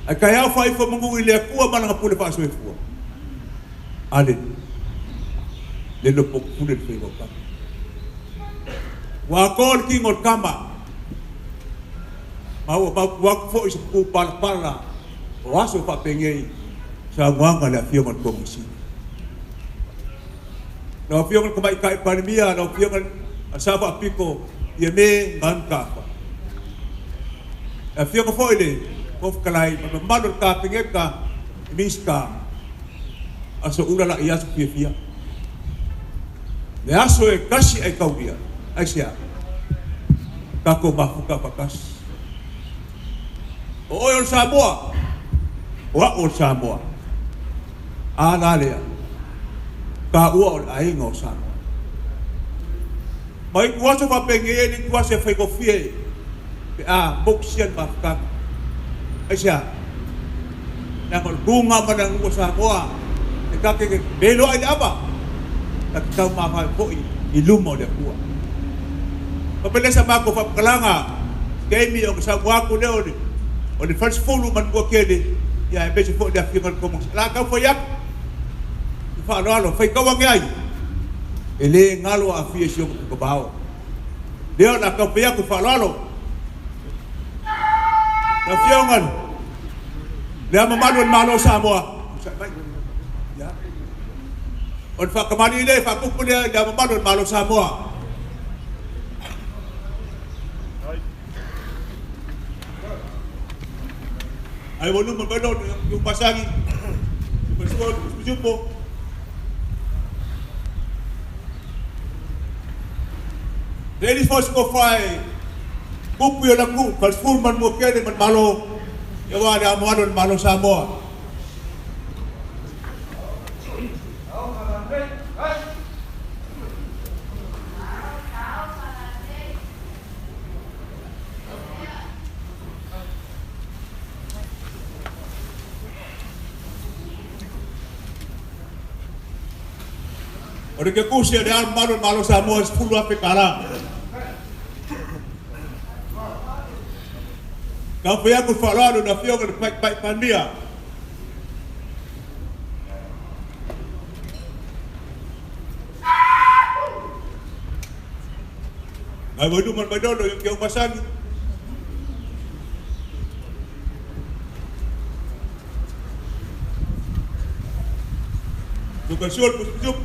Ai kaya fai fo mungu ile kua mana ngapule fa so fua. Ale. Le no pokule fe ko ka. Wa kol ki ngol kama. Mau wa fo is ku pala. Wa so fa pengei. Sa nganga la fio ngot komisi. No fio ngot kai kai pandemia, no fio ngot asaba piko ye me nganta. A fio ko fo ile. Of kalai mamalor ka pingeka miska aso ula la ia pia le aso e kasi ai kaudia ai sia ka ko mafuka pakas o Samoa o Samoa ana le ka o ai ngo Samoa mai kuaso pa pengei ni kuaso fai ko fie a boksian mafuka Asia, nak bunga mana usaha Samoa, kita ke belo ada apa? Tak tahu apa kau ilmu dia kuat. Apabila sama aku faham kelanga, kami yang Samoa aku dia on first follow man gua kene, ya besok fo dia firman kau mesti. Lah kau fayak, faham fai kau wangai. Ele ngalo afiasi aku kebau. Dia nak kau fayak faham na fiongan dia memanun malo Samoa ya on fa kamali ile fa kupu dia memanun malo Samoa ai wonu memanun yung pasangi bersol jumpo Ready for go fly Kupu yang aku, kalau man mo kene man malo, yawa ada amuan malo Samoa. Orang kekusia dia malo Samoa 10 apa kalah. Kau punya aku falado na fio kan pai pandia. Ai bodu man bodo yung kau pasang. Bukan sul pusuk.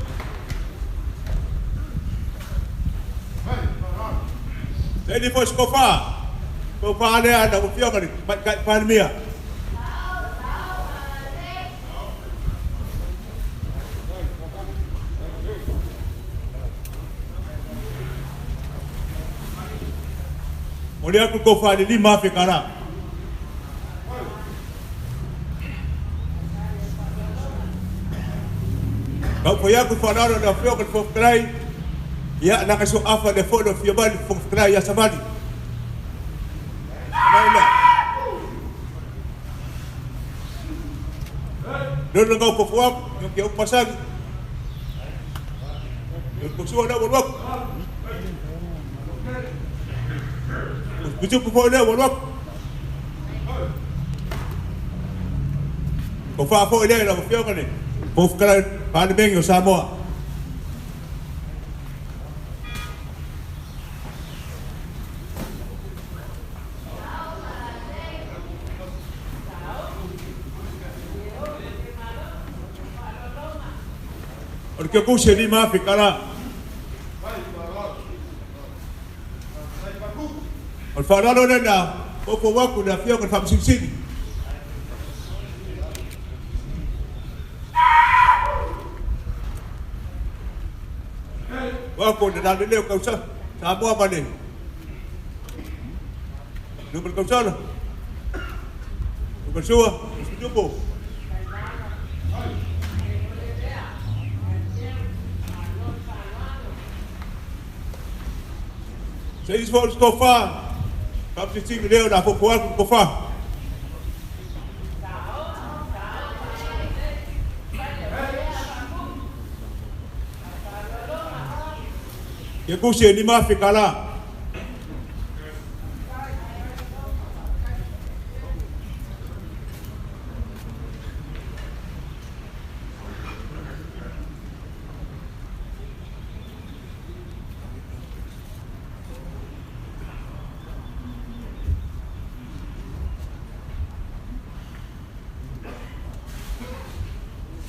Jadi pos kofa. Kau faham ada upio kan kat pandemia. Olha aku kau faham ni maaf kara. Kau faham aku faham ada upio kan fokrai. Ya nak kasih apa de foto fiaban fokrai ya sabadi. Doon kau kufuap yung kiyong pasag. Yung kusuwa na walwak. Kusuwa kufuwa na walwak. Kufuwa po ile na kufuwa ka ni. Kufuwa ka na panibeng yung Samoa. Porque eu consegui mais ficar lá. O farol não dá. O povo que da fio que faz sing. O que da dele o causa. Samoa mane. Não por causa. O causa, o povo. Vocês foram escofar. Para se seguir eu da popular com escofar. Que custe ni mais ficar lá.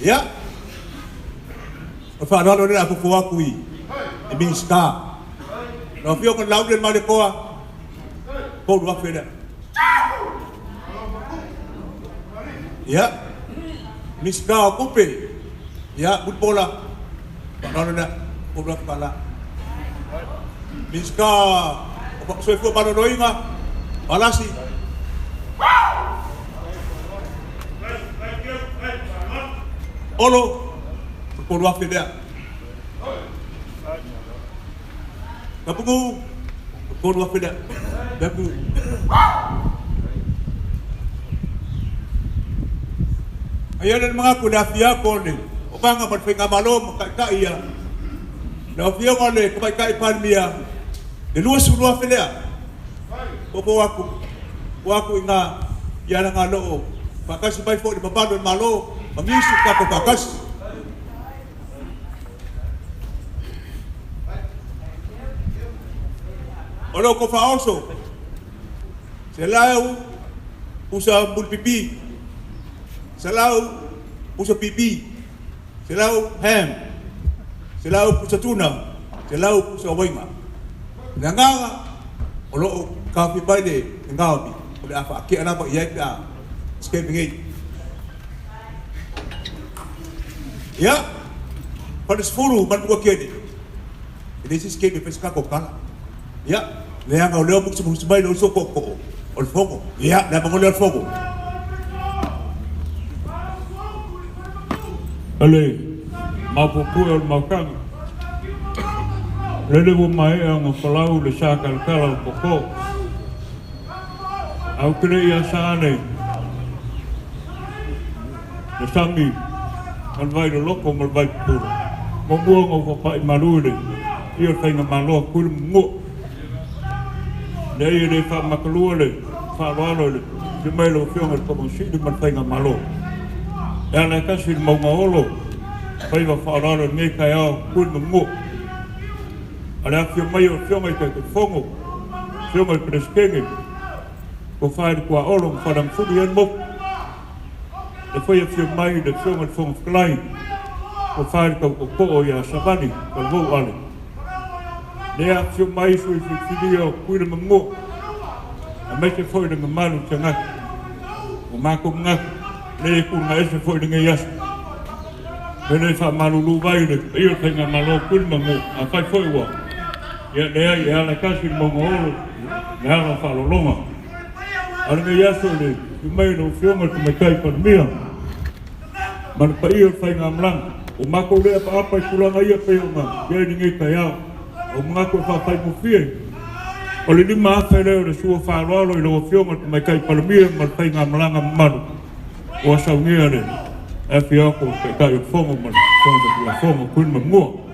Ya. Fa no na aku fo aku I minska. No fio con lauden male koa. Ko wa feda. Ya. Minska kupe. Ya, bola. No na ko wa pala. Minska so fo para roinga. Palasi. Olo por wa feda. Kapuku por wa feda. Dapu. Ayan mga kudafia ko ni. O nga magfinga malo makakaiya. Na fio ko ni kumay pan miya. Diluwas wa feda. Opo ako nga yan ang loo. Pakas bay fo di babado malo. Mamisu ka po pakas. Olo ko faoso. Selaw usa bulpipi. Selaw usa pipi. Selaw ham. Selaw usa tuna. Selaw usa waima. Nanganga olo kapi baile ngawi. Olo apa ki ana ba iya skeping ya, pada sepuluh man buat kini. Ini sih skeping pesaka kokala. Ya, leang kau leang bukti sebaik lo sokok kok, olfogo. Ya, dah bangun olfogo. Ale, mapu puel makan. Lele bumai ang falau le sakal kalau koko. Au kene ya sane. Le sami. Malvai lo loko malvai puro. Mabuang o papai malule. Iyo tayo malo kulum mo. Dahil dia fa makalua le, fa walo le. Cuma lo fiong al komisi di malvai malo. Yang nak kasih mau ngolo. Pai va fa walo ngai kaya kulum mo. Ada fiong ai ke fongo. Fiong ai preskenge. Ko fa di kwa olong fa dam fudian mo. De foi fiong mai de fiong al fongo klein. Ko fa di ko ya sabani, ko vo ale. Dia fiong mai sui fidio kulum mo. A meke foi de malu tanga. O mako ngak. Le ku ngai se foi de ngai. Bene fa malu lu vai de iyo tenga malo kulum mo. A fa foi wa. Ya dia la kasih mo ngolo. Ya la fa lo longa. Ana ngai aso le, mai no fiong al kumakai par mia. Man pa iyo fa ngamlang. O mako le apa kulang ai pe uma. Dia ni ngai kaya. O mga ko fa mo fie. O le ni ma fa le o su fa lo lo fiong al kumakai par mia man pa ngamlang amanu. O Sauniga le. E fio ko pe kai fongo man. Fongo kun mo.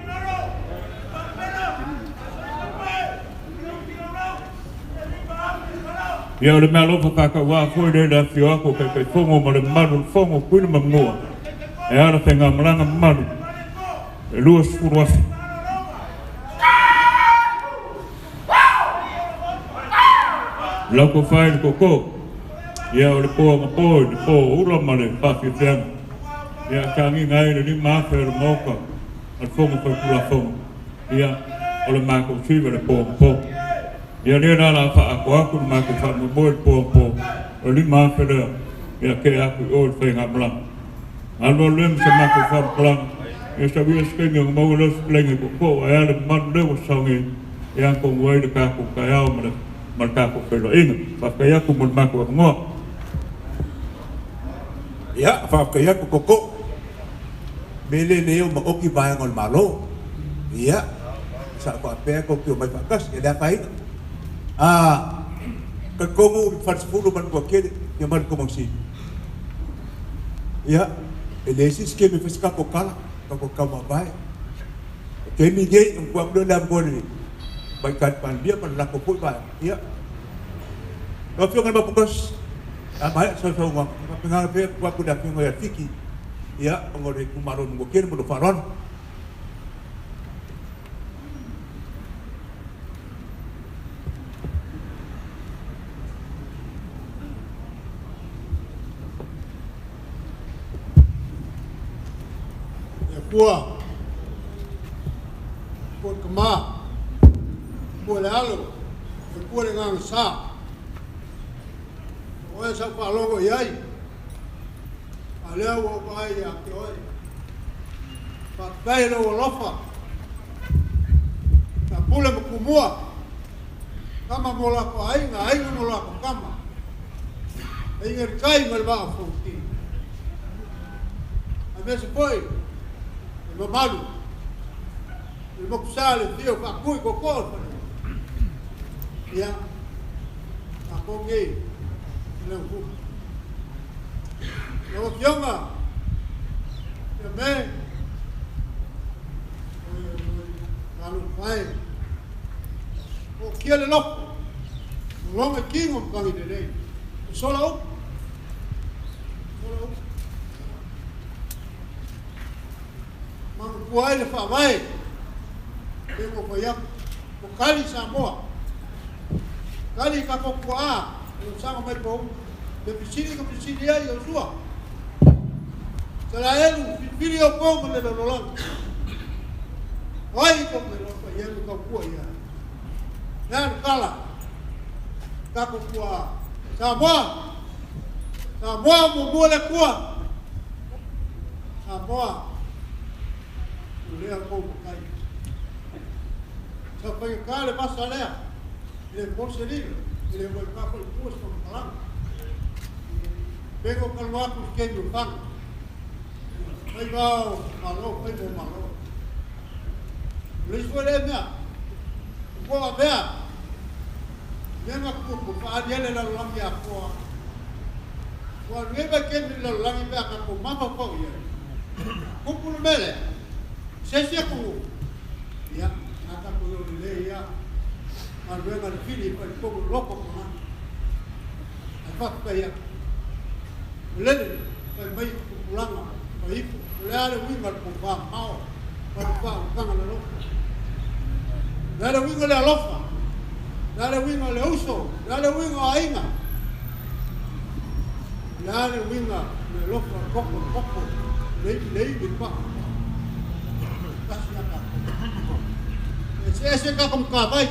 Ya le malo fa ka wa foi de da fio ko pe fongo mo le manu fongo kun mo. E ara tenga mlanga manu. E luas furwas. Loko fai koko. Ya le po ura male pa fi tem. Ya kangi ngai ni ma fer moka. Al fongo ko kula fongo. Ya ole ma ko siva le po. Ya dia la fa aku ma ko fa mo po. Ole ma fer ya ke aku ol fe ngablang. Albo lem sama ko fa plan. Ya sabia skenge mo lo splenge ko ya le man le sangi. Ya ko wai de ka ko kaya mo marka ko pelo ing. Fa kaya ko mo ma ko ngo. Ya, fa kaya ko koko. Bele leo makoki bayang ol malo. Ya. Sa ko ape ko kyo may pakas ya da pai. Kakomo fa sepuluh man ko kede, ya man ko mangsi. Ya. Elesis que me fez cacocala, cacocama vai. Que ninguém um quando na bone. Vai kat pan dia pan lako put vai. Ya. Kau fiong ba pukas. Amai so ngam. Pengal pe ko ku da fiong ya fiki. Ya, ngore kumaron mo kene mo faron. Kua. Kua kama. Kua le alo. Kua le ngang sa. Oe sa palongo iai. Alea wa pai a ke oe. Pakai lo lofa. Ta pula kumua. Kama mola ko ainga mola ko kama. Inga kai mal ba futi. A vez foi. E malu. E mo kusale dio ka kui ko ko. Ya. A pongi. Não vou. Não chama. Também. Não vai. O que ele não? O nome aqui não vai me dizer. Só lá. Mas o ele fala vai. Eu vou apoiar. O Cali Samoa. Cali Capocoa. Eu sama mai bom, de piscina com piscina aí eu sua. Será ele filho eu como de Rolando. Vai como ele foi ele com o aí. Não cala. Tá com o Samoa. Samoa mumbo le cua. Samoa. O lea como cai. Só foi o cara passa lá. Ele pode ser ele vai para o posto para falar. Pego o calma com quem eu falo. Vai mal, malo, vai bom malo. Eles foram minha. Boa ver. Mesmo cuco, para ele lá lá me apoia. Quando ele vai querer lá lá me apoia com mama coia. Cuco no mele. Se com. Ya, nada com o lei ya. Mas não é filho, mas como louco com a faca caia. O lele, vai meio pulando, vai ir, o lele winga com pão, mal, vai pão, canga na louca. Lele winga le lofa, lele winga le uso, lele winga ainga. Lele winga le lofa, coco, lei de pão. Kasih nak. Esse cá como cá vai.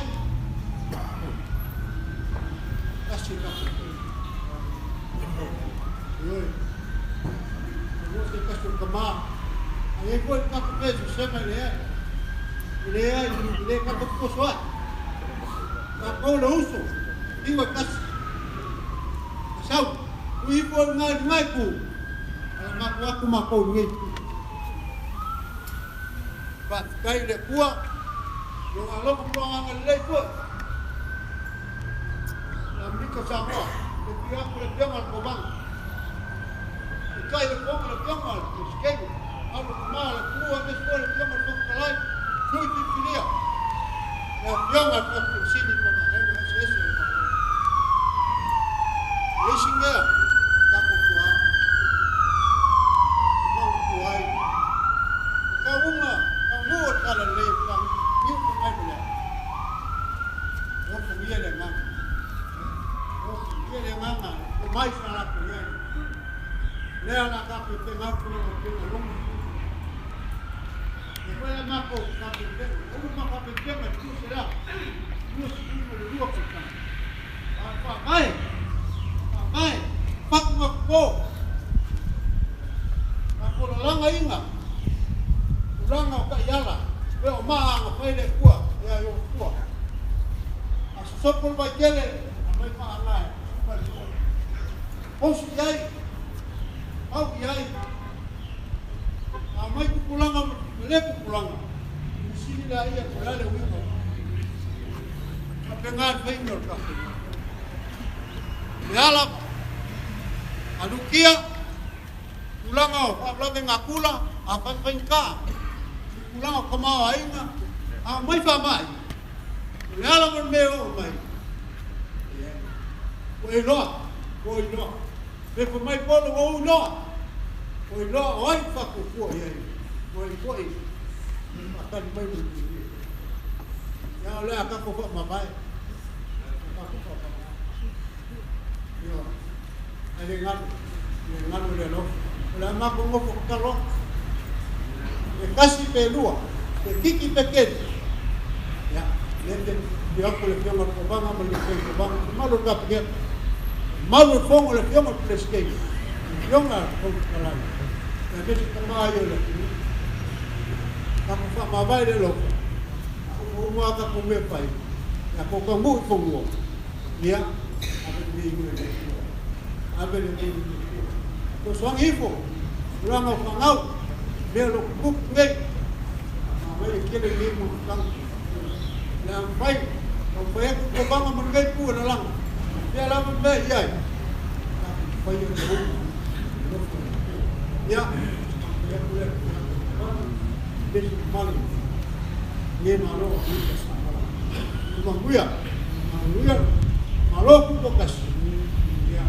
Você quer tomar? Aí foi para o peso, chama ele é para o pessoal. Para o uso, digo a casa. Sabe? O ipo na maiku, ela maku maku ninguém. Para cair de cua, eu alo com a lei foi. Amerika Samoa, o pior problema do banco. O cai de fogo no pior, o esquema, a mal, a crua, a escola, o pior do lá, foi de filia. O pior do cine para a regra, esse é o esse é tá com cuai. Tá uma cara lei, tá mil com mais mulher. Eu comia de manga. Ele é mama, o mais para por ele. Leva na capa e tem mais por um longo. Depois é mais por capa e tem, uma capa e tem, mas tu será duas por capa. Mãe, paga uma cor. A cor lá ainda. O lá não cai ela. Eu mal, foi de cua, é eu cua. A só por vai querer, vai para lá. Posso ir? Ao ir? A mãe que pulanga, leva pulanga. Se ele aí é por ali o irmão. A pegar bem no café. Ela, a Luquia, pulanga, a blada em acula, a vem cá. Pulanga como a ainda, a mãe vai mais. Ela vai meu mãe. Oi lo. Se for mai polo o lo. Oi lo, oi fa ko aí. Oi. Akan mai mu. Ya le aka ko fa mabai. Yo. Ale ngal le lo. La ma ko mo ko ka lo. e kasi pe lua, e kiki pe kene. Ya, lente, di aku le fiona ko banga, ma le fiona ko banga, malu ka pe malu fongo le fiona ko le skei. Fiona ko kalai. Na besi kama ayo le. Kamu fa ma vai le lo. Aku mo aka ko me pai. Ya ko ka mu fongo. Ya, abe ni ko swang hifo. Ulang au fangau. Dia lo kuk ngai. Mai kele ni mo kang. Yang pai, ko pai ko banga man ngai pu na lang. Dia la me yai. Pai yo. Ya. Ya boleh. Besi mali. Ni malo ni kasama. Mabuya. Mabuya. Malo ku kas. Ya.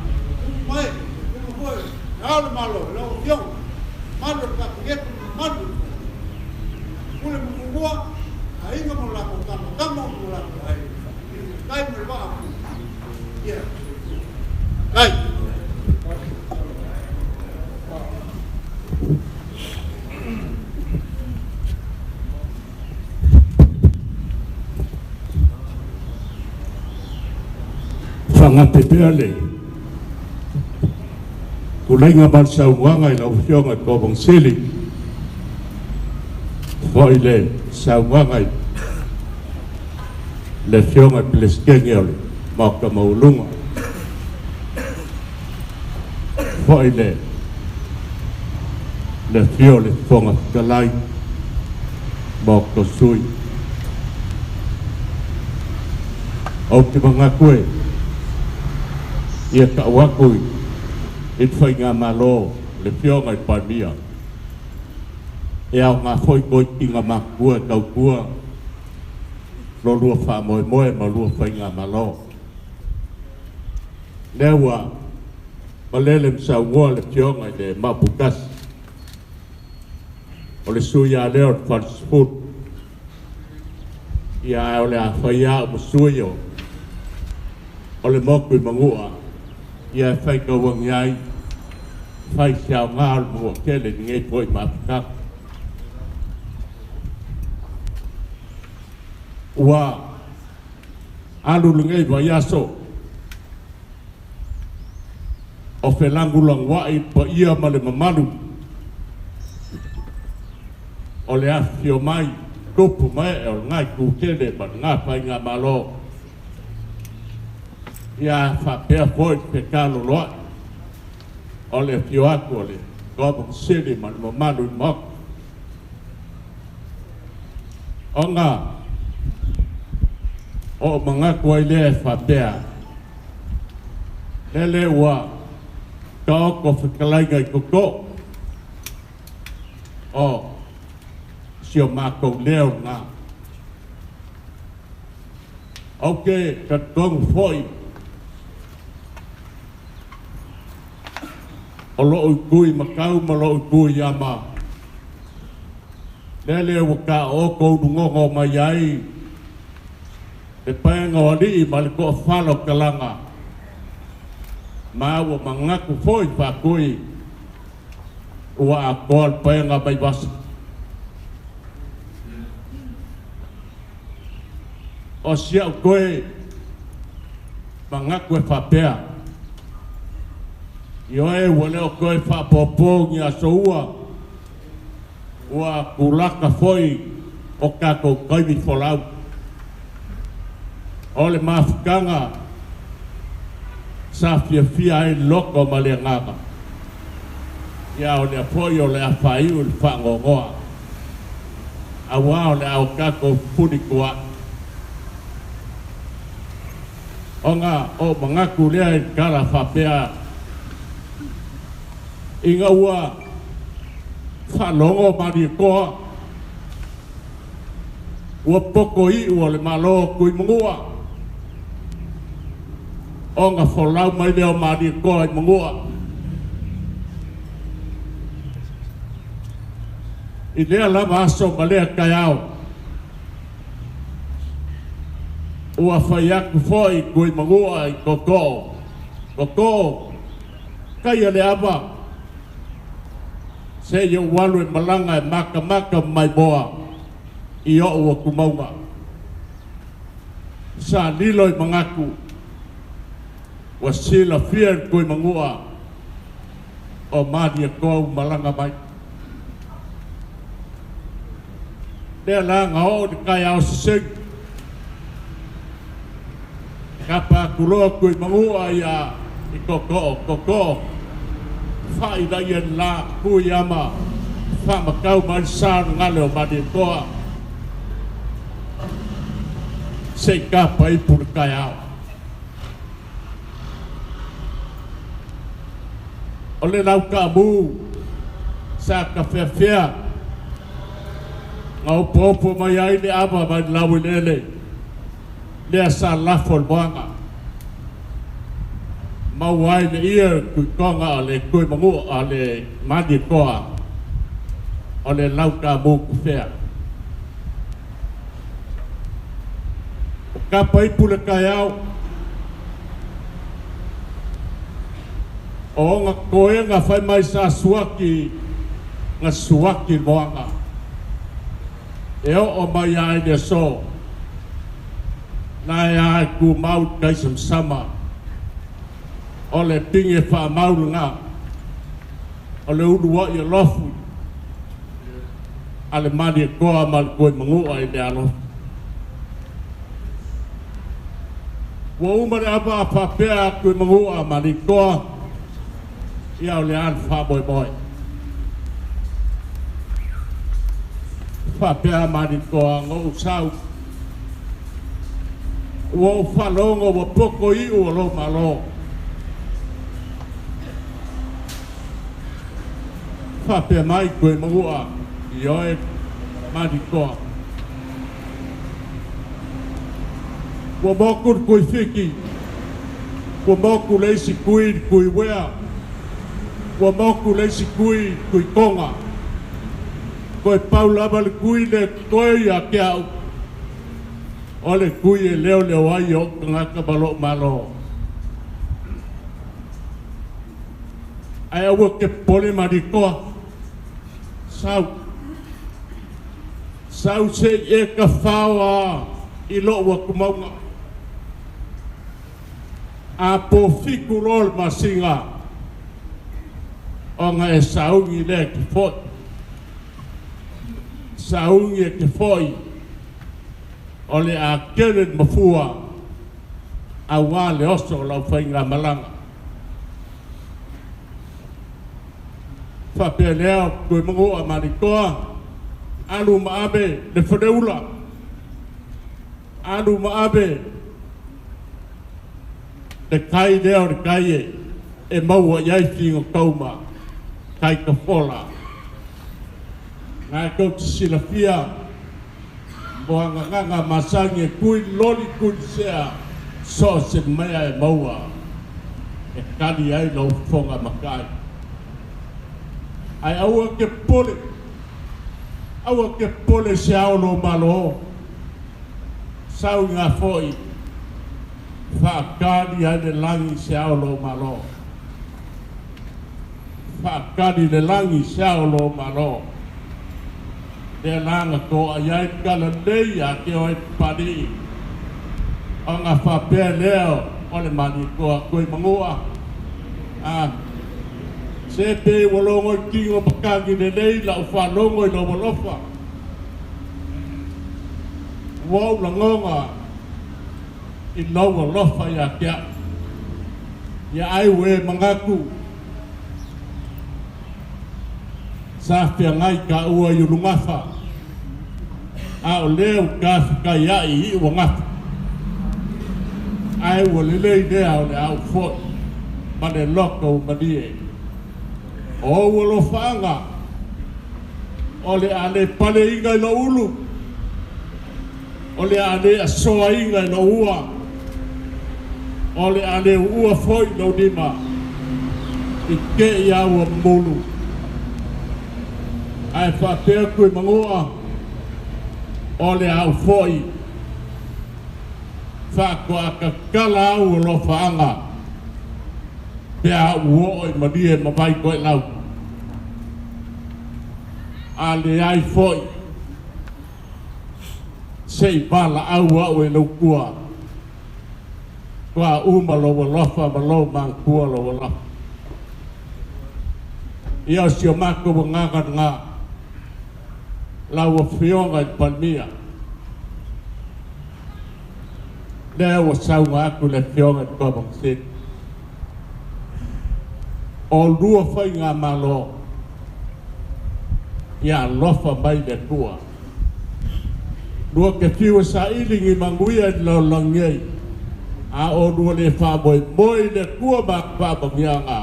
Mai, ku boy. Al malo, lo yo. Malo ka get malo. Kule mkubwa, hainga mula kutano, kama mula kuhai. Kai mwa aku. Ya. Kai. Fangate peale. Kulenga ban Sauniga ile ufionga ko bong sili. Foile Sauniga le fionga pleskengel maka maulunga. Foile le fiole fonga kalai maka sui. Au te mangakue ia ka wakui it fai ngā malo le fionga i pāmia e au ngā foi koi ki ngā makua tau kua lo lua wha moe moe ma lua fai ngā malo lewa ma lele msau ngoa le fionga i le mapukas o le sui a leo le whansfut ia au le a whai a o sui o le moku i mangua ia fai ka wang yai fai siao ngā mua kele ni ngai poi mapikak ua alu lungai wa yaso o felangu lang wai pa ia ma le mamalu o le afio mai tupu mai o ngai ku kele pa ngā fai ngā malo ia fa pe foi pe kalo lo ole fio aku ole go sili man mo malu mo onga o manga ko ile fa pe lele wa ko fikalai ga ko o sio ma ko leo na okay ka gong foi o loo kui makau ma loo kui ama lele waka o kou nungongo mai ai e paenga o li ma le ko whalo kalanga ma ua mangaku foi pa kui ua a koal paenga mai wasa o siau koe mangaku e whapea yo e wale o koe whapopo ngi a soua ua kulaka foi o kako kaimi folau o le mafukanga sa fia e loko ma le ngaka ia o le apoi o le a Faaiu le whangongoa a wao le au kako puni kua o ngā o mangaku lea i kara whapea inga ua whanongo mani koa ua poko i ua le malo kui mungua o ngā wholau mai leo mani koa i mungua i lea lama aso ma lea kai au ua whai aku foi kui mungua i koko kai ale ava Se yo walu e malanga e maka mai boa i o ua kumaunga. Sa nilo i mangaku wa sila fia koe mangua o mani e kou malanga mai. Lea langa o ni kai au siseng. Kapa kuloa koe mangua ia i koko. Whai da ian la kui ama wha makau mai sānu ngale o mani e koa. Sei kapa i pura kai au. O le lau ka mu sa ka fea ngau popo mai ai le aba mai lau i lele lea sa lafo le moanga mau ai le ia kui konga o le kui mangu o le mani koa o le lau ka mu ku fea o ka pai pula kai au o nga koe nga whai mai sa suaki nga suaki moanga e o mai ai ne so na ai ku mau kai sama o le pinge wha maulunga o le urua i lofu a le mani e koa mal koe mangua i le alo wa umare apa a whapea koe mangua mani koa ia o le an wha boi. Whapea mani koa ngau sau. Ua o whalongo wa poko i ua lo malo. Whapea mai koe mangua i oe mani koa. Ua mokur koe whiki. Ua moku leisi kui wea. Ua moku leisi kui konga. Koe paulama le kui le koe ia ke au. O le kui e leo ai o ngaka malo. Ai aua ke pole marikoa. Sau se e ka whaua i lo ua kumaunga. A po fiku rol masinga. O nga e saungi le ki foi. Saungi e ki foi. O le a keren mafua. A wā le oso lau whainga malanga. Whapea leo koe mangoa marikoa. Alu maabe le whaneula. Alu maabe le kai leo le kai e maua iai whingo kauma. Kai ka whola. Ngā kau te silafia. Moa nganga masangi e kui loli kui sea. So se mea e maua. E kani ai lau whonga makai. Ai aua ke pole. Aua ke pole se aolo malo. Sau ngā foi. Whakani ai le langi se aolo malo. Whakani le langi se aolo malo. Le langa ko ai kala nei a ke oi pari. O ngā whapea leo o le mani koe mangua. Se pe walongo kingo pakangi le nei la whalongo i lo walofa. Wau la ngonga i lo walofa ia kia. Ia ai we mangaku. Sa fia ngai ka ua i ulungafa. A o leo ka whika ia i ua ngafa. Ai ua lelei lea o le au fot. Ma le loka o manie. O ua lo whaanga. O le ane pale inga i lo ulu. O le ane asoa inga i lo ua. O le ane ua foi lo dima. I ke ia ua mulu. Ai whapea koe mangoa o le au foi. Whako a ka kala au o lo whaanga. Pea uo i marie mawai koe lau. a le ai foi sei bala au au e lukua kwa uma lo lofa ma lo mang kua lo lofa ia sio mako nganga nga lawa fionga palmia le wa saunga aku le fionga ko bang sit o lua fai ngā malo ia lofa mai le tua lua ke fiwa sa ilingi manguia lau langiei a o lua le whaboi moi le tua mak whabangianga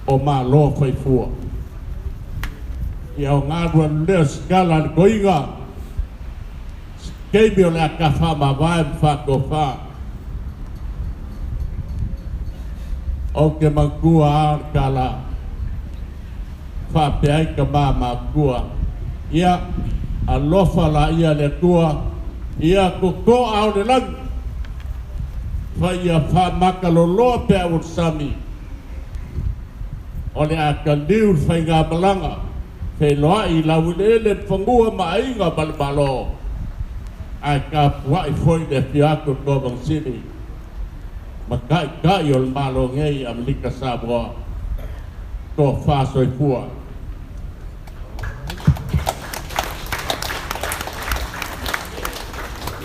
o malo fai fua ia o ngā rua leo skala le goinga keimi o le a ka whamawai mwhakofa o ke mangkua ar kala whapeai ka mama kua ia alofa la ia le tua ia ko au le lang fa ia whamaka lo loa pe au sami o le a ka liu whai ngā malanga fe loa i lau le whangua mainga balbalo a ka puai foi le piako ko bang sini makai kai ol malo ngei Amerika Samoa ko faso i pua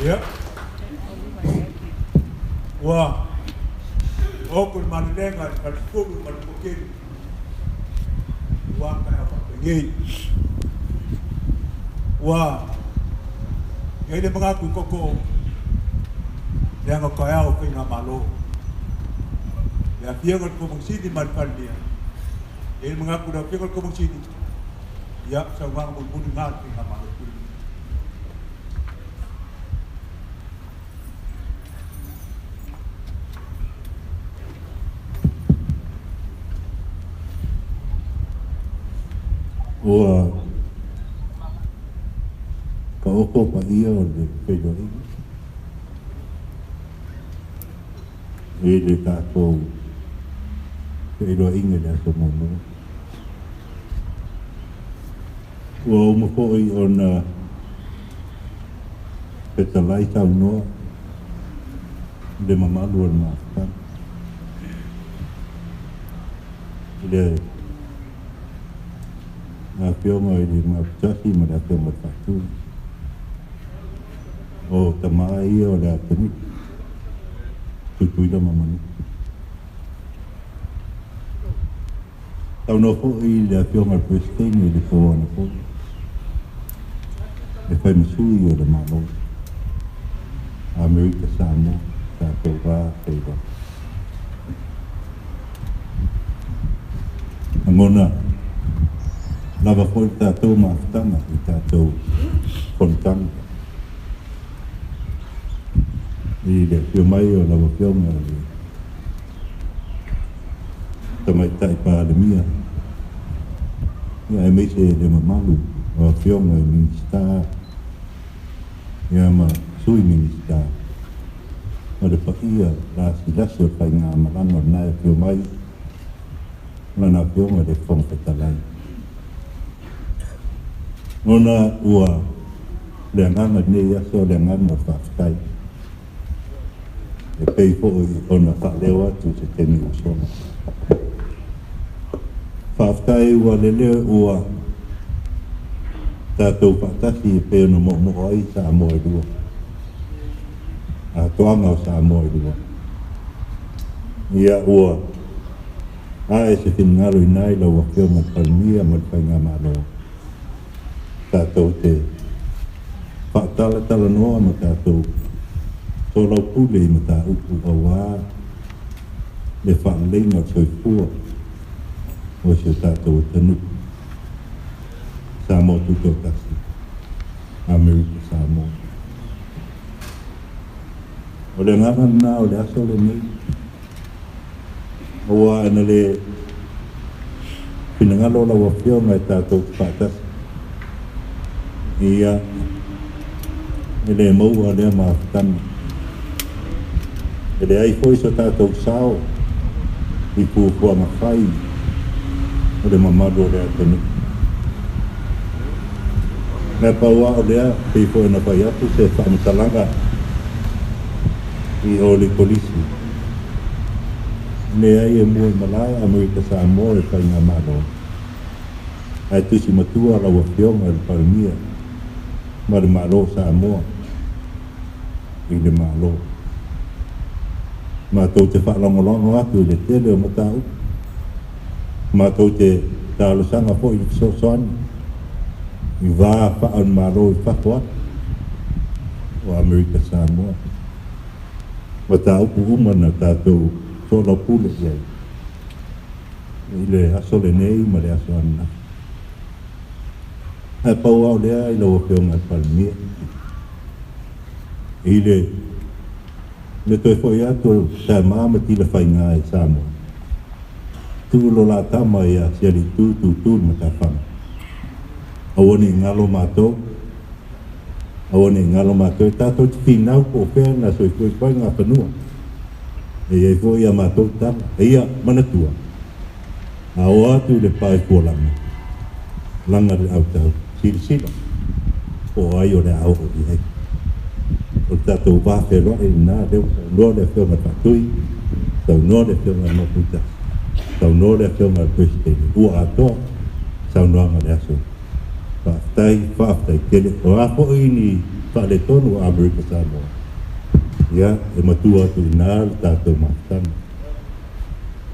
ya wa okul manenga kal kubu man bukin wa ka apa ngei wa ngei de mengaku koko yang kaya o pinga malo ya piangon ko mong sini man paldia el mengaku da piangon ko mong sini ya sa mga mun ngal pinga malo Ua ka oko pa ia o le whaidoi e le tātou whaidoi inga le aso momo ua o mawhoi o na petalai tau noa le mamalu o na maaftan le a pionga i le maputasi ma le ate mawhatu o tamaa ia o le atani tutuila mamani tau no fo i le pionga presteni le fōna fo le whai masui o le malo Amerika Samoa tātou rā whaira angona lava foi tātou maafutanga i tātou kontanga i le pio mai o lava pionga le tamaitai pālemia ia e meise le mamalu o pionga i minista ia ma sui minista o le pakia lasi o whai ngā malanga nai pio mai lana pionga le whongpetalai Ona ua le nganga nei aso le nganga whaftai. E pei po ona whaleo atu te teni usona. Whaftai ua le leo ua tātou whatasi e pei ona mo ai sa moe rua. A toanga o sa moe rua. Ia ua a e se whinngaro i nai lau a keo ma palmia ma whai ngā māloa. Tātou te whaatala talanoa ma tātou tōlau pule ma tā upu awā le whaalenga soifua o se tātou tanu Samoa tuto tasi Amerika Samoa o le ngana nā o le aso le nei o wā ana le pinangalo la wafio ngai tātou whaatasi ia ele maua lea maafutani ele ai foi so tātou sao i pūpua mawhai o le mamado le atonu. Me paua o lea, pei fo na pai atu se whamatalanga i o le polisi. Me ai e mua malai Amerika Samoa e whai ngā mano. Ai tusi matua la wa fionga le parimia. Ma le malo Samoa. I le malo. Ma tau te whaalongolongo atu le tele o matau. Ma tau te tālosanga po i sosoani. I wā whaan malo i whakua. O Amerika Samoa. Ma tā upu umana tātou sola pule iai. I le aso le nei ma le aso anna. Ai pau au lea i lau whionga palmia. I le toi foi atu sa mama ti le whainga e Samoa. Tūlo la tama ia siali tū ma ta whanga. Awane ngalo mātou. Awane ngalo mātou. Tātou ti whinau ko whea na soi koe ngā whanua. E ei fo ia mātou tala. E ia manatua. A o atu le pae kuolanga. Langa le au tau. Sila. O ai o le au o i hei. O tātou wāwhe roa e nā leo. Noa le whionga tātui. Tau noa le whionga no puta. Tau noa le whionga presidente. Ua atoa. Tau noa le aso. Whaftai kele. O a po ini whale tonu o Amerika Samoa. Ia, e matua atu i nā le tātou mātana.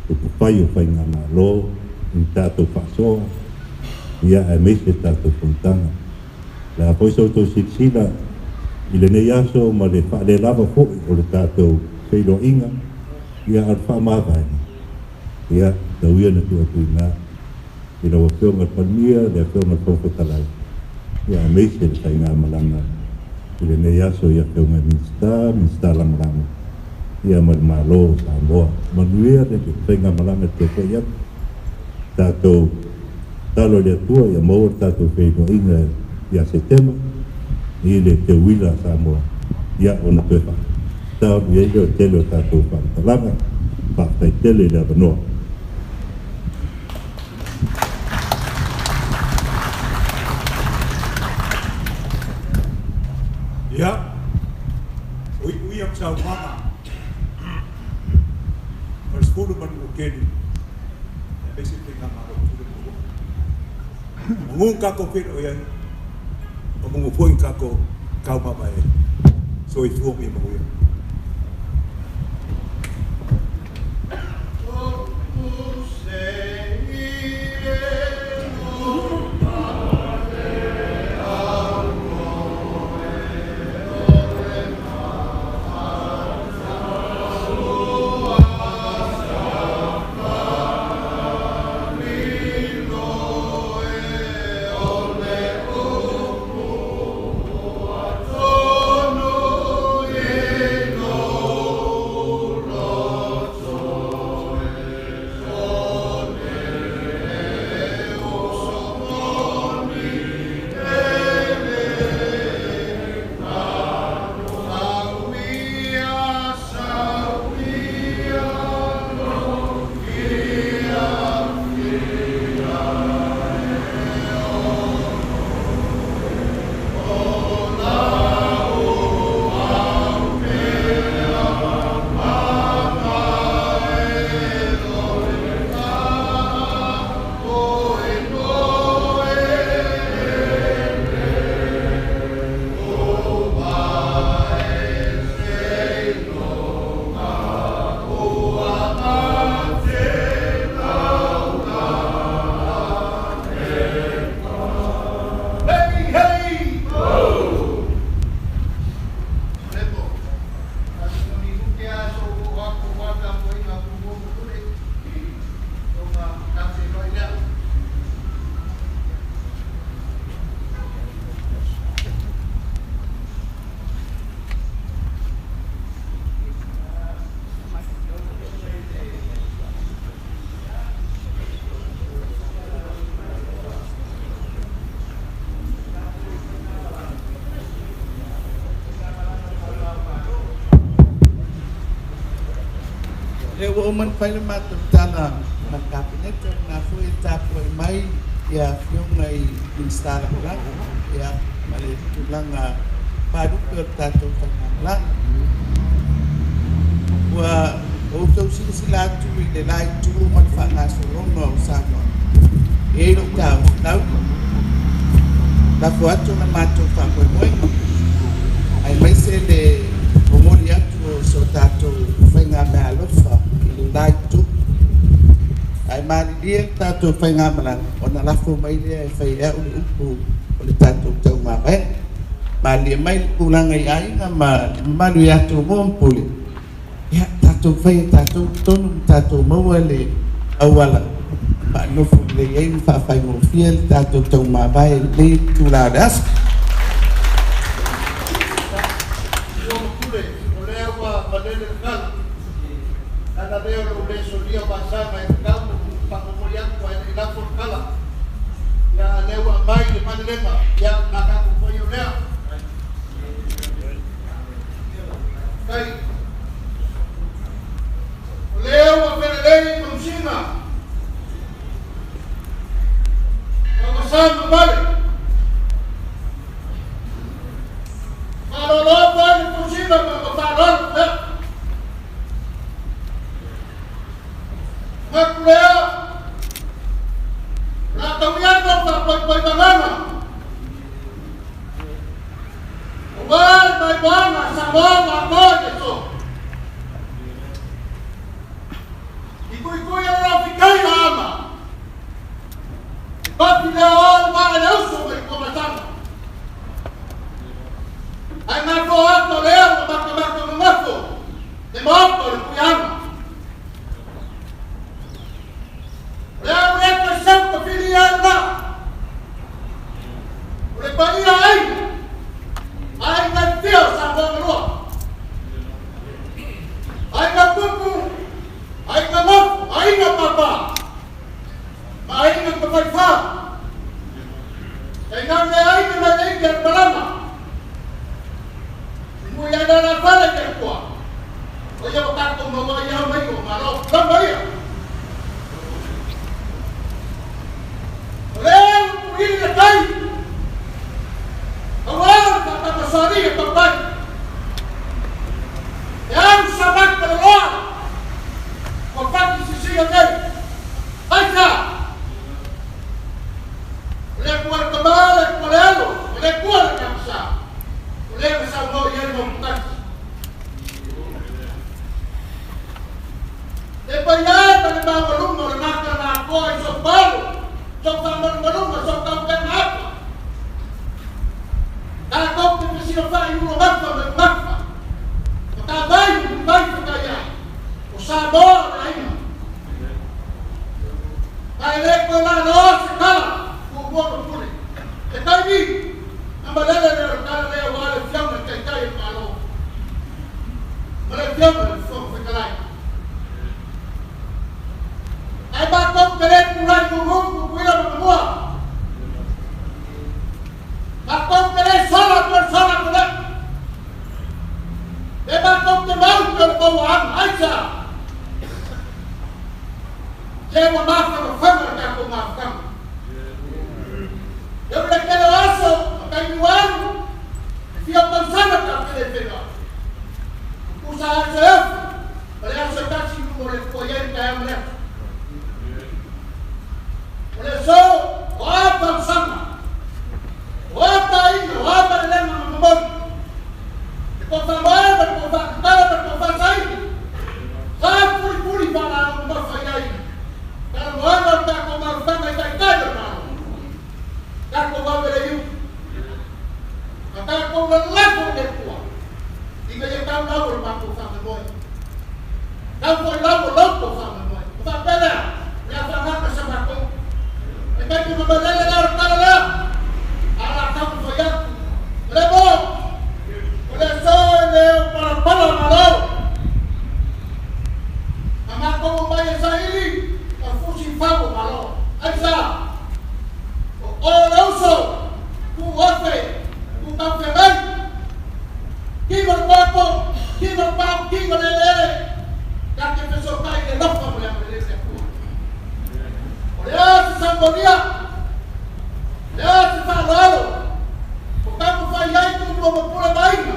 O puwhai o whai ngā malo. I tātou whasoa. Ia, e meise tātou whuntanga. La poiso tō sila. I le nei aso ma le whale lava fōi o le tātou whailo inga. Ia, ar whamāwaini. Ia, tau ia na tu atu i nā. I rawa whionga palmia, le whionga tōwhatalai. Ia, e meise le whai ngā malanga. I le nei aso ia whionga minsta langalanga. Ia, ma le malo Samoa. Manuia le whai ngā malanga te whai atu. Tātou talo le atua ia maua tātou whaino inga ia setema. I le te wila Samoa. Ia, ona tue wha. Tau i eile o tele o tātou whakatalanga. Whaktai tele le avanoa. Ia, ui am sau mama. Mas fulu manu o keni. E besi te ngā maro fulu munu. Mungun kako whiro iai. O mungu puing kako kau mama e. So I fuo mi mahu ia. Yeah. E o man pai le mata tala na kabinet na foi tapo mai ya yung ngai instala lang ya mali tulang padu ke tato lang wa o to sila tu de lai tu man fa na so no sama e no tau tau la foto na mato fa ko moi ai mai se le omoli atu so tato fa nga na lofa i lai tu ai mali dia tato fa nga mana ona la fo mai dia fa ia upu o le tato tau ma mali mai ulang ai nga malu ya tu mompuli ya tato fa tato tonu tato mawale awala pa no fu le ai fa fa mo fiel tato tau ma vai le tu la das Ana veo lo que solía pasar en el campo para memoriar con el campo cala ya lewa mai le panelema ya naka ko foi o lea kai lewa penelei con cima como sabe vale para lo vale con cima para lo Makulea na tawiyano pa pagpagdamana Uwal may bana Samoa ko ito Ikuy ang nafikay na ama Papileon maanauso may kumasama Ay nakuhat na leo makamakamamako Di mo ako kuyama Leo mereka siapa pilihan nak? Oleh bagi ai nak dia sampai keluar. Ai nak buku, ai nak mak, ai nak apa? Ai nak berfah. Dengan ai nak lagi berlama. Semua yang ada pada keluar. Oya bukan tu membawa yang baik, malu, tak baik. Leo ini lekai, awal kata Sauniga Faaiu, yang sahabat terluar, korban sisi yang lain, aja, oleh kuat kembali kembali, oleh kuat yang besar, oleh Samoa yang mempunyai, lebayar dari bawah rumah makan aku esok baru. Sok tambah menunggu, sok tahu kan apa? Kalau kau berpikir Faaiu mengapa? Maka baik kekayaan, usaha lain. Baik kalau segala kubuat kulit. Tetapi ambalah dari kalau dia wala siapa kekayaan malu, mereka sok sekali. Ay bakong galit mulai gugong kuya semua. Bakong galit salat galit. Dia bakong kemau kerbauan aja. Dia memaafkan orang yang aku maafkan. Dia boleh kena asal kayu waru. Dia bersama tak kena. Usaha saya. Beliau sekasi boleh koyen kaya mereka. Oleh so, wapa sama, wapa ini, wapa dalam membangun. Pertama, berkompar saya, saya puri para membangun saya ini. Kalau orang tak membangun saya kaya mana? Kalau orang beriu, kalau orang lakukan itu, tiga tahun lalu membangun sama boy. Kalau orang lakukan sama boy, apa beda? Yang sama sama aku. Mereka membela negara anak kamu bayar, lebo, oleh soal para malu, anak kamu bayar saya ini, fusi fago malu, aja, orang usul, kuat, kuat kemen, kita berapa, kita lele, dan kita besok Bonia. Ya se fa raro. O campo fai ai tu como pula baina.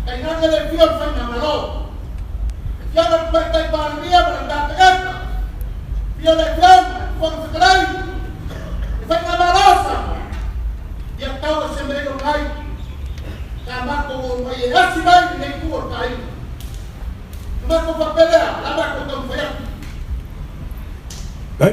Kai nanga le fio fai na malo. Ya no vai tai para dia para dar pegata. Fio le fio, como se carai. Fai na malosa. Ya tau se me no kai. Kama ko mai asi mai nei tu kai. Kama ko fa pelea, la ba ko tam fai. Đấy.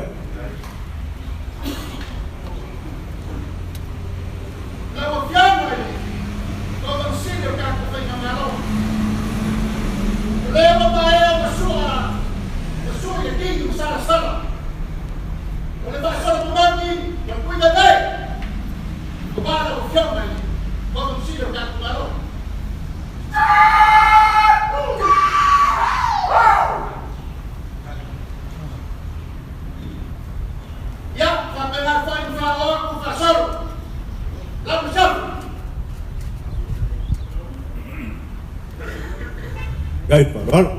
Đây, vào đó.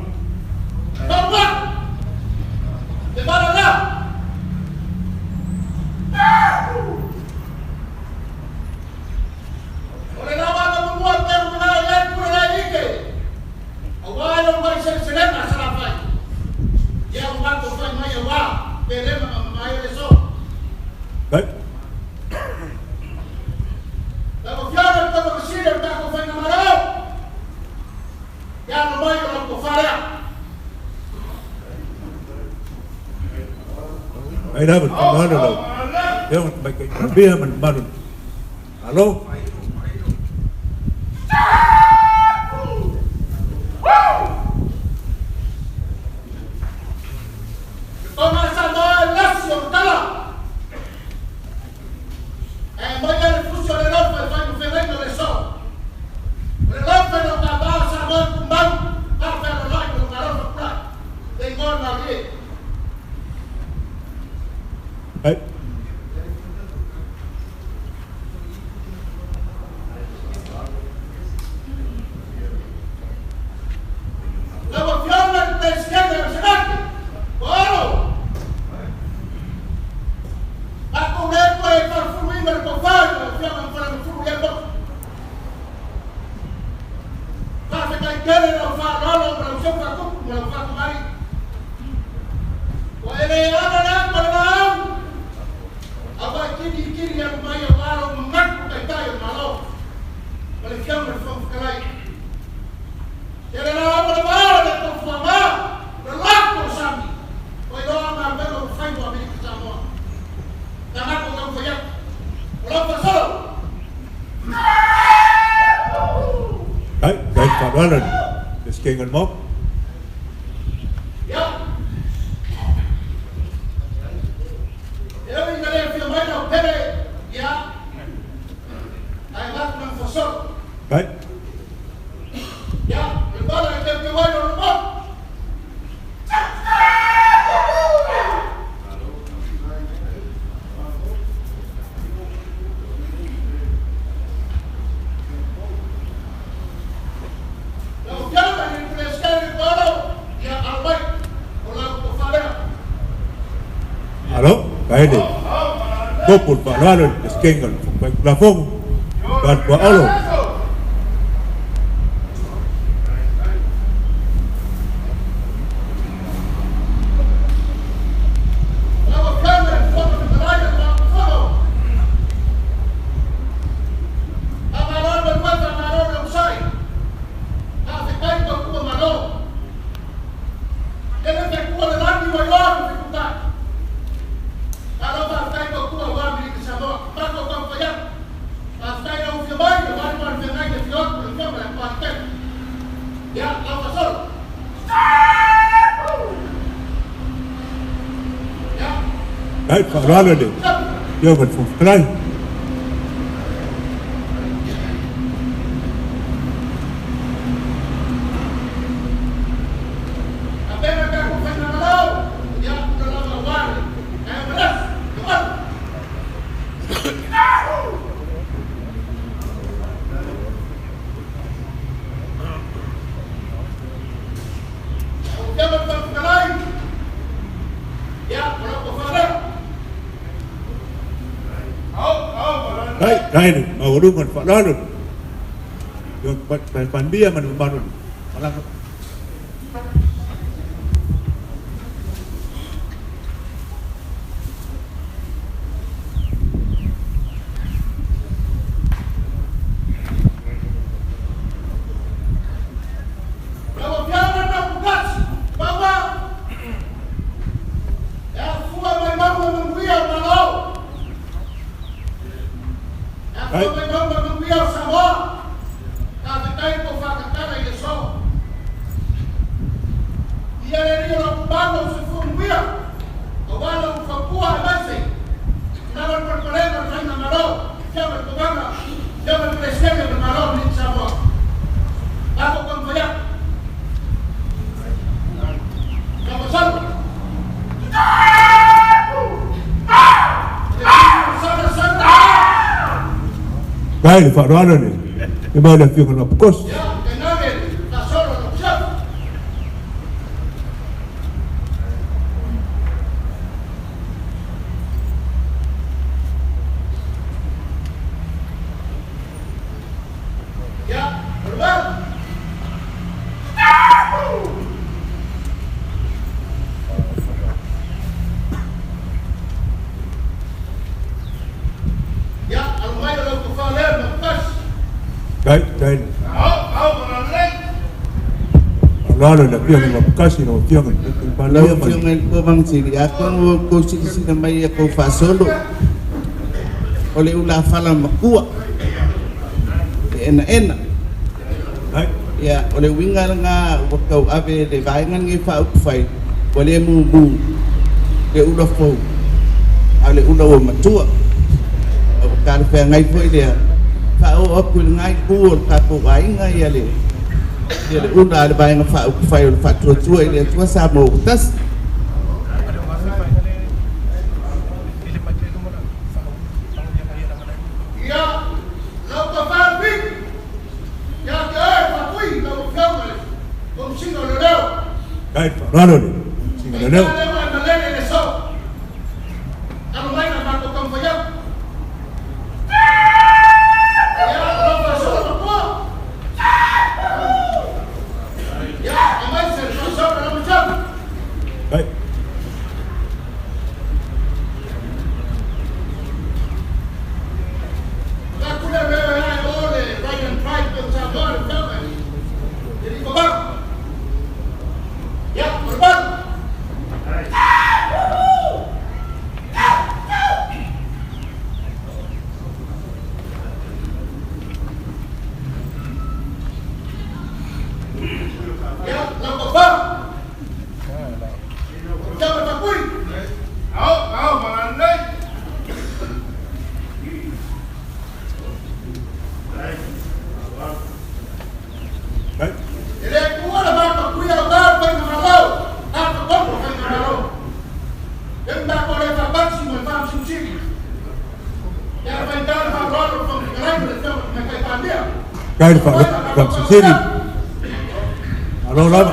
Đấy. Đây đó mình không nói được đâu. Nếu mình bia mình mà mình alo. Đấy. Đấy, đây còn đó là cái ngân mốc. Đấy. Alo, cái này có một vài loa rồi, cái ngân là phong đoàn của alo. Đấy, phải loa rồi để đưa vật phục cái đây. Dai mau dungan Pak Lalu. Yung pandia man manon. Malang Dai Pak Lalu ni. Iba dah fiu kana pukos. Dai. Lalu dah fiu kana pukos ni fiu kana. Lalu fiungan ko bang sini ako ko sini may ako fasolo. Ole ula fala makua. Ena. Ya, ole wingal nga wakau ave de vaingan ngi fa fai. Ole mu de ula fo. Ale ula o matua. Kan fa ngai foi dia. Fa o akul ngai ku ka ko ai ngai ale. Dia ula de vaingan fa fai fa tua ele tua Samoa tas. Dai Pak Lalu ni. Singa dah. Dai Pak Ram sini. Halo lama.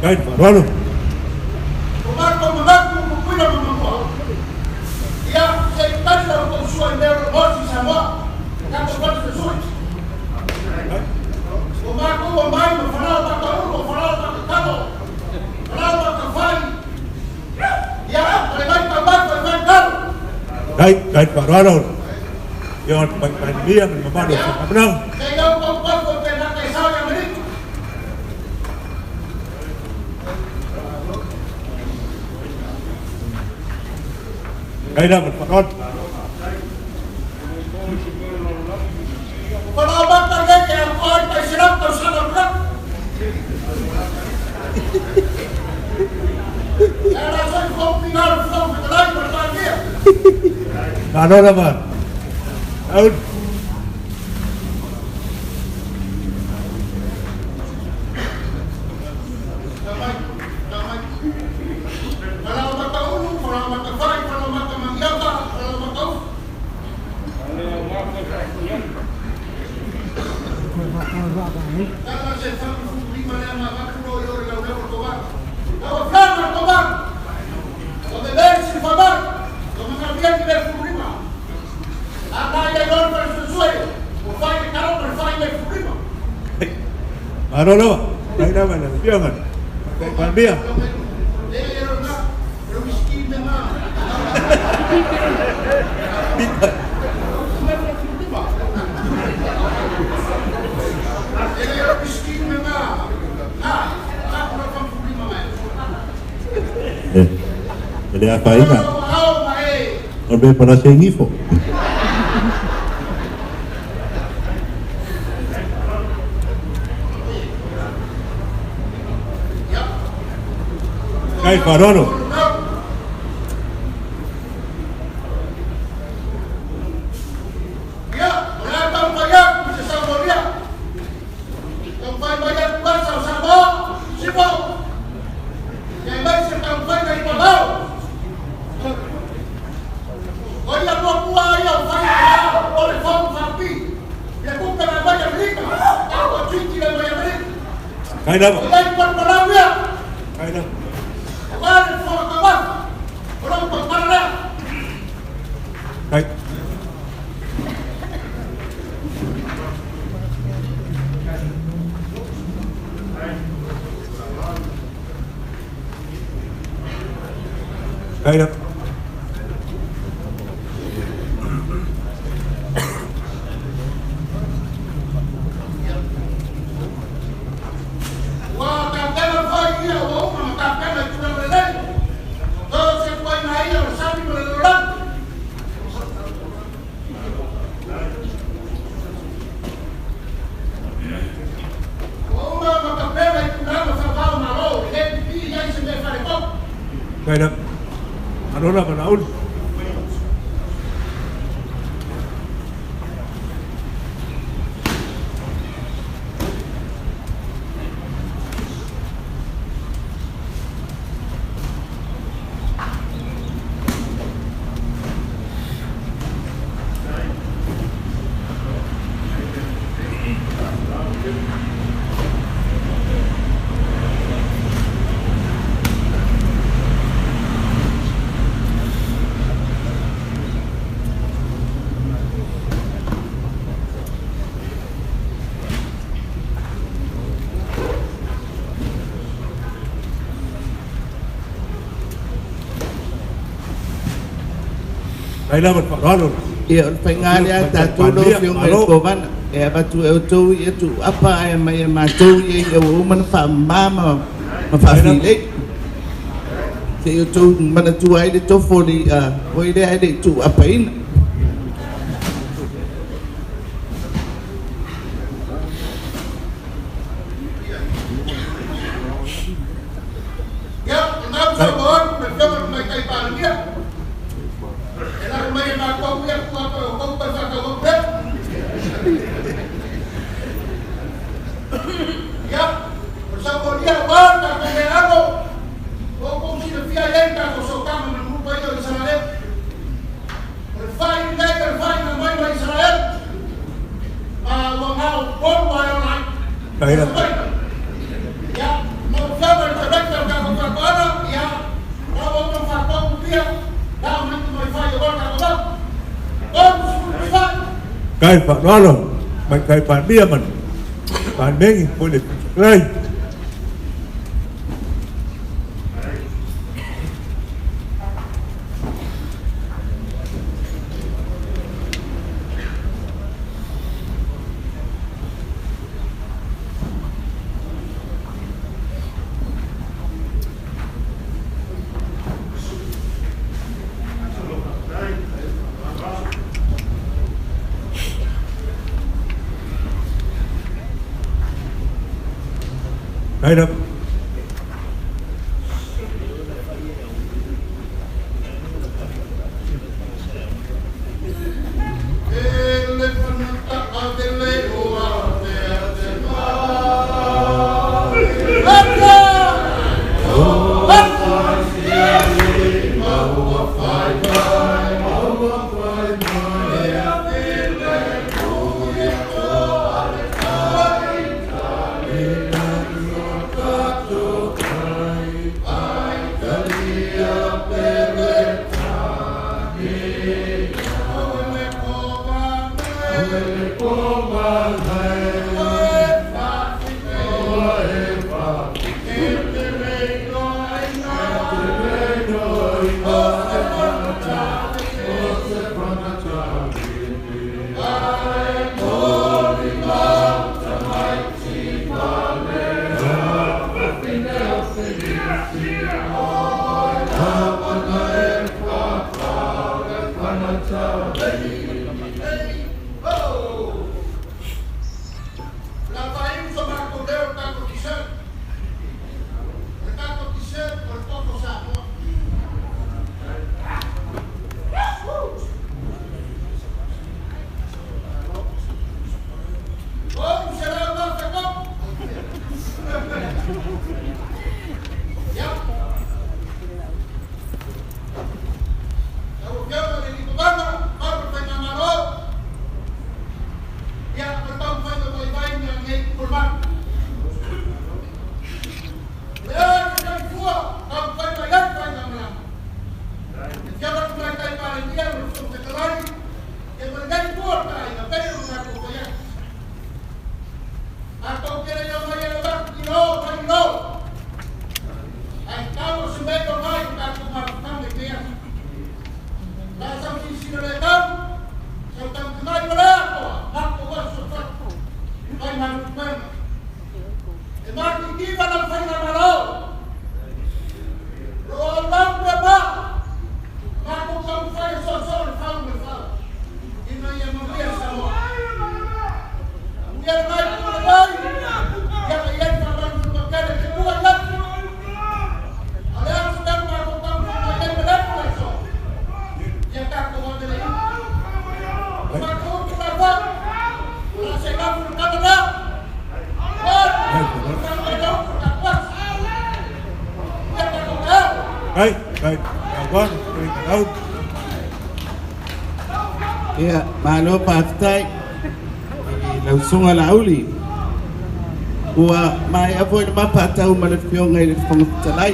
Dai Pak Lalu. Dai Pak Lalu. Yang baik-baik dia membantu menang. Đây là một con Ano naman? Out. Ano naman? Tayo naman. Biyangan. Panbiya. Ele é a faina. Orbe para ser info. Kay Parono. Kay na. Kay na. Kay. Kay na. Kaya ano na manaon? Kaya naman Parono. Ia pengalia tatulo yung kovan e batu auto itu apa yang mai matu ye woman fa mama fa file se itu mana tu ai de to for the oi de ai de tu apa in Kaya na. Kay Parono. May kay Panbiya man. Panbing. Pulit. Kay. Kaya na. Ya, malo paftai lausunga lauli. Ua mai avoid mapatau malafionga ile Utulei.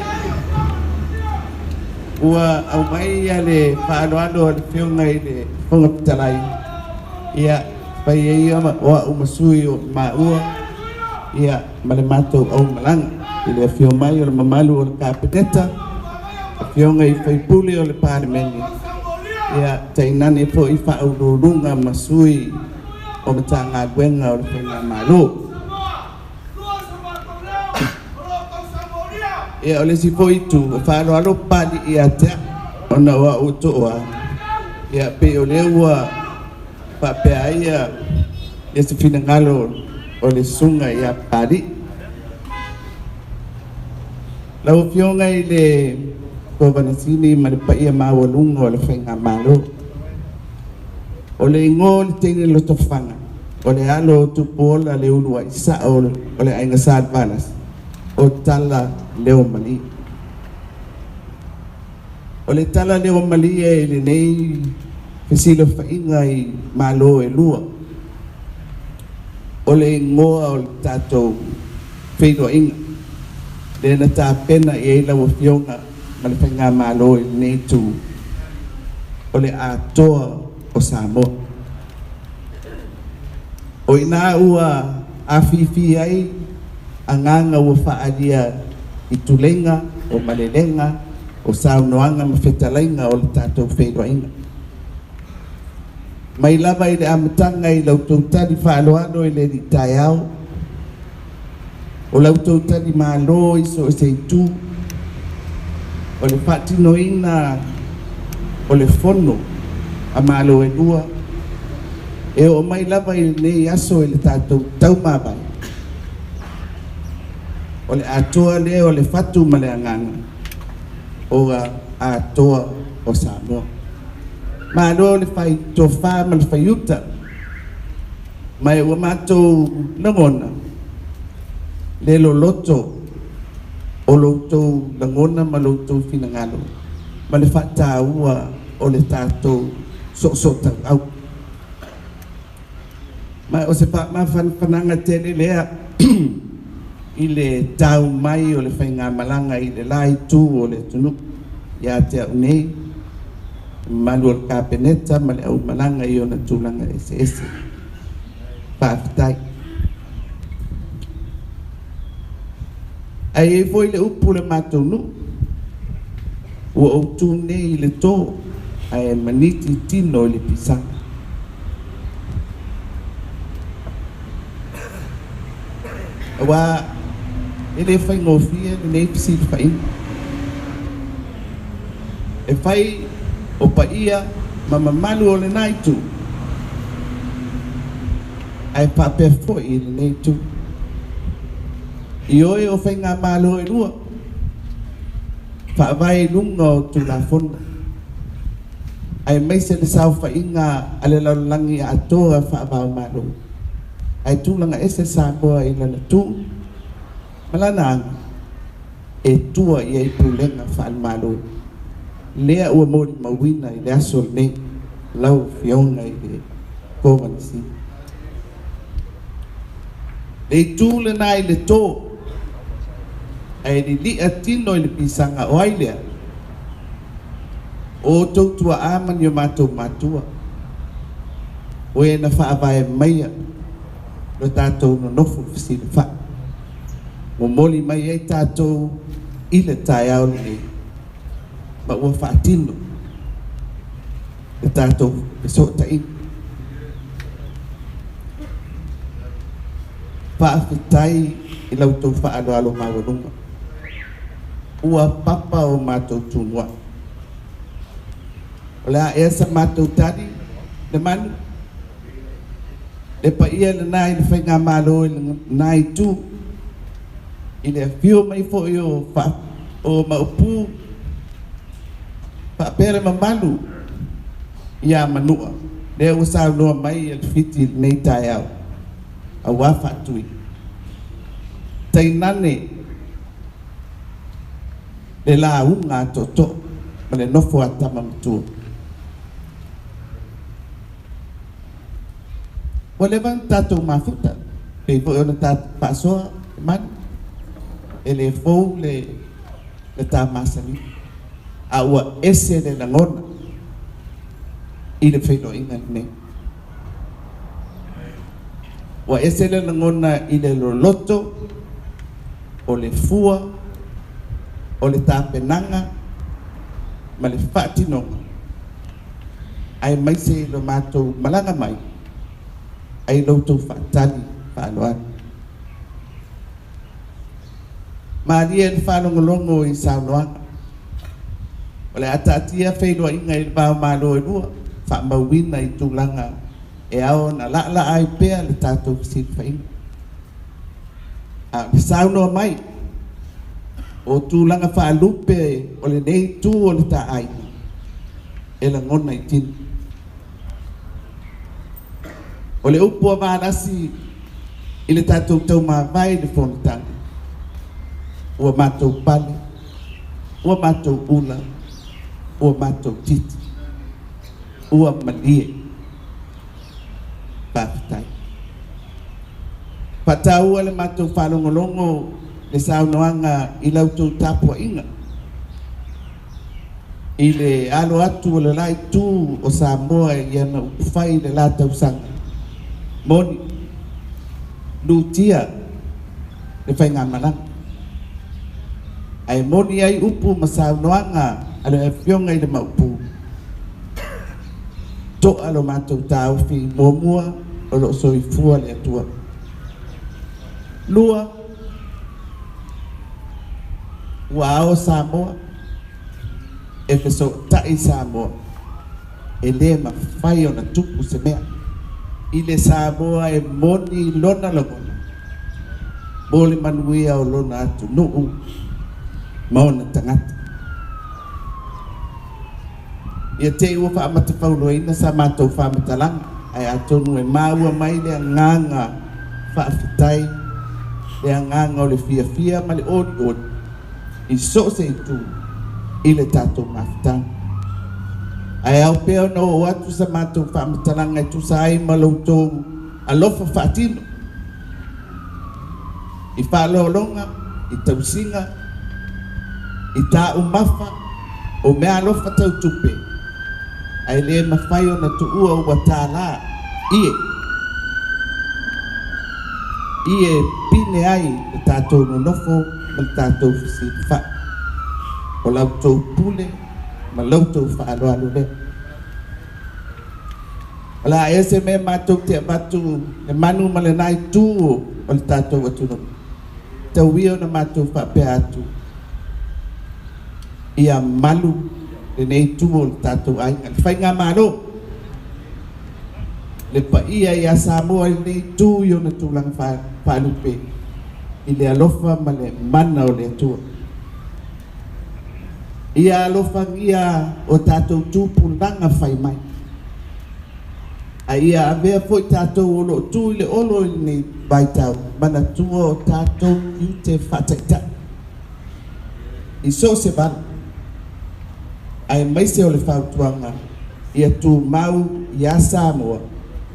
Ua au mai ale paano ale fionga ile Utulei. Ya, pai ia wa umasui maua. Ya, malemato au malang ile fiomai ole mamalu ole kapiteta. Fionga i faipuli ole parlemeni. Ya, tainani po ifa ururunga masui o matanga gwenga o whenga malu. Ya, ole si po itu, whaaro alo pali i atea, ona wa utoa. Ya, pe ole ua papea ia, ya si finangalo ole sunga ia pali. Lau fionga ile ko vanasini maripa ia mawalunga o le whainga malo. O le ngol tene lo tofanga. O le alo tupola le ulua isa o le ainga saad vanas. O tala leo mali. O le tala leo mali e le nei fesilo whainga i malo e lua. O le ngoa o le tatou whaino inga. Le na tā pena i eila wa fionga ma le whainga malo i nei tu o le atoa o Samoa. O ina ua awhiwhi ai a nganga ua whaalia i tulenga o malelenga o saunoanga ma whetalainga o le tātou whainoainga. Mai lava i le amatanga i lau tautari whaaloano i le ni tai au. O lau tautari malo i so se tu. O le whatinoina o le fono a malo e lua. E o mai lava i nei aso i le tātou taumawai. O le atoa le o le whatu ma le anganga. O a atoa o Samoa. Malo le whai tofa ma le whaiuta. Mai ua mātou nangona. Le lo loto. O loutou langona ma loutou finangalo. Ma le whataua o le tātou so au. Ma o se ma whananga tele lea i le tau mai o le whainga malanga i le lai tū o le tunu. Ia te au nei. Malu o le kapeneta ma le au malanga i o na tūlanga ese. Whaafitai. Ai e foi le upu le mātou nu. Ua o tū nei i le tō. Ai maniti tino i le pisanga. Wa ele fai ngofia nei pisi fai. E fai o paia mamalu o le nai tu ai pape fo i le nei tu i oe o whainga malo e rua whaavai lunga o tu la fonda ai meise le sau whainga ale laulangi a toa whaavau malo ai tūlanga ese Samoa i lana tū malananga e tua i ai pulenga whaan malo lea ua mori mawina i le aso nei lau fionga i le kōmanisi le tūle na i le tō ai li lia tino i le pisanga o ailea o tautua amani o mātou mātua o e na whaavae maia lo tātou no nofu fisi le wha mo moli mai ai tātou i le tai au le ma ua whaatino le tātou e so tai whaafitai i lau tau whaalo alo mawarunga ua papa o mātou tūnua o lea ea sa mātou tari le manu le pa ia le nai le whainga malo i le nai tū i le whio mai fo i o maupu pere mamalu ia manua le usa noa mai e fiti nei tai au a wafa tui tai nane le la unga toto ma le nofo atama mtua wale van tatou mafuta pe fo ona tat pasoa man ele fo le ta masani a ua ese le langona i le whaino inga ne ua ese le langona i le loloto o le fua o le tāpenanga ma le whaatinonga ai maise lo mātou malanga mai ai loutou whaatali whaaloani Maria le whalongolongo i Sauniga o le atatia whailua inga i le pao malo e lua whaamauina i tūlanga e ao na la ai pea le tātou fisiri whainga a le Sauniga mai o tūlanga whaalupe o le nei tū o le ta ai e la ngona i tini o le upua vārasi i le tātou tau mawai le whonatanga ua mātou pale ua mātou ula ua mātou titi ua malie pāwhitai pataua le mātou whalongolongo le Sauniga i lautou tāpua inga i le alo atu o le lai tū o Samoa i ana upwhai le lātou sanga moni lutia le whainga mananga ai moni ai upu ma Sauniga alo e whionga i le maupu to alo mātou tāuwhi muamua o lo soifua le atua lua ua ao Samoa e wheso tai Samoa e le mawhai o na tupu se mea i le Samoa e moni lona lagona mo le manuia o lona atu nuu maona tangata ia te ua whaamatawhauloina sa mātou whaamatalanga ai atonu e māua mai le nganga whaafetai le nganga o le fia ma le ori i so se tu i le tātou mawhetanga ai au pea no o atu sa mātou whaamatalanga i tu sa ai maloutou alofa whaatino i whaalolonga i tausinga i tā umafa o mea alofa tau tupe ai le mawhai o na tuua ua tālā ie pine ai le tātou no nofo ma le tātou fisi o lautou pule ma lautou whaaloalo le ala ese me mātou te abatu le manu ma le nai tū o le tātou atuno tau ia na mātou whapea atu ia malu le nei tu o tātou ainga. Le whainga mālo. Le pa ia Samoa i nei tu i o na tūlanga whaalupe. I le alofa ma le mana o le atua. Ia alofa ia o tātou tūpulanga whai mai. A ia avea foi tātou olo tu i le olo i nei baitau. Mana tua o tātou i te whataita. I so se bana. Ai mai se o le whautuanga. Ia tū mau i a Samoa.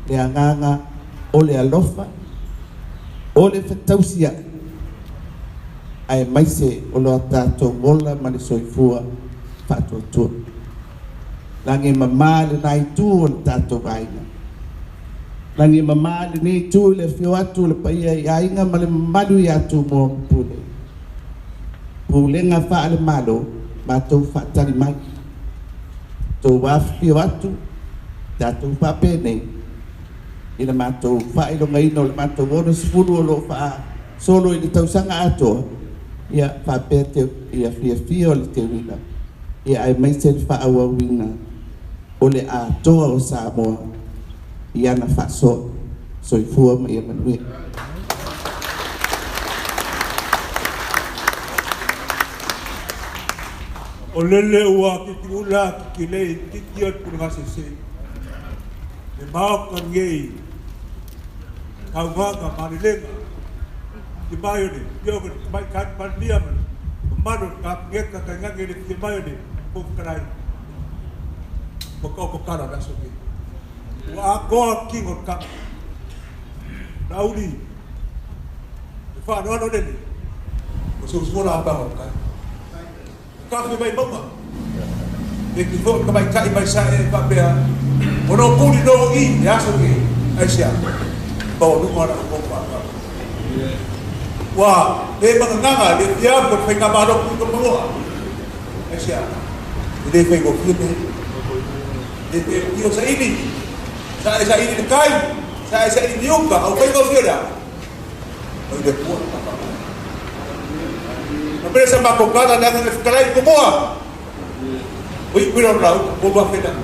Le anganga o le alofa. O le whatausia. Ai mai se o loa tātou mola ma le soifua whatuatua. Lange mamā le nai tū o le tātou vaina. Lange mamā le nei tū le whio atu le paia i ainga ma le malu i atu mō mpule. Pulenga wha le malo mātou whatari mai. Tō whio atu tātou whapene i le mātou whailonga ino le mātou ono sifuru o lo wha solo i le tausanga atoa. Ia whapete ia whia o le te wina. Ia ai mai se whaaua wina o le atoa o Samoa. Ia na whaso soifua ma ia manue. O lele ua ki ula ki lei tiki o puna se. Le mau ka ngei. Kaunganga marilenga. Di mayo ni, yo mai kan pandia man. Mano ka ngeka ka ngange ni di mayo ni, po karai. Ko kara da so ki. Wa ko king o ka. Nauli. Fa no ni. Ko so smola ba ka. Ka fi mai mama. E ki fo ka mai kai mai sa e pa bea. Ono ko ni no i, ya so ki. Asia. Ba lu ma na ko pa. Wah, dia menganga dia berfingga barok untuk keluar. Asia, dia finggo kiri. Dia saya ini dekai, saya ini juga. Aku finggo kiri dah. Dia kuat. Tapi sama aku kata dengan sekarang semua. We don't know. Buat kita.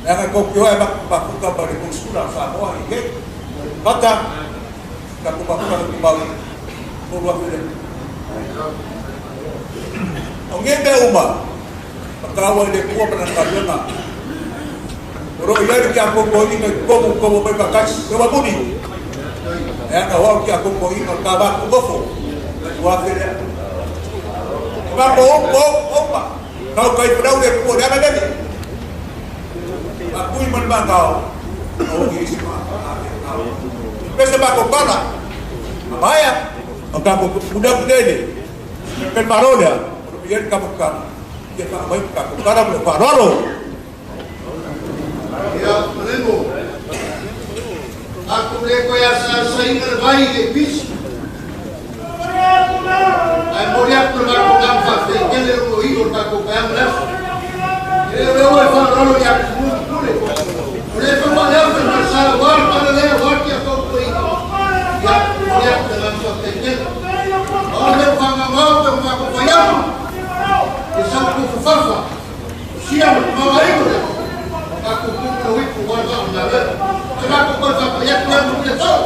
Yang aku kira aku kabar itu sudah Samoa ini. Kata, kaku bakukan kembali, keluar dari. Orang dia umah, perkawal dia kuat penantarnya. Orang yang dia aku kau ini kau berbakas, kau budi. Yang awal dia aku kau ini kabar kau keluar dari. Kau opa, kau kau pernah dia kuat dia ada ni. Aku ini mana kau? Kau ini semua. Pesta bako kana, abaya, ang kapo budak ini, kan parola, biar kapo kana, dia tak baik kapo kana boleh parolo. Ya, menengok. Aku boleh kaya sa ingat bayi ke bis. Ay moriak tu bako kampas, kele ro igor bako kamlas. Kele ro parolo ya semua boleh. Boleh pembalas bersama war pada le war kia kau ya moriak dalam suatu kele. Orang pangangau pembaku payam. Isapku fafa. Siam mawaiku. Aku pun tahu warga anda. Sebab aku berapa yang boleh tahu.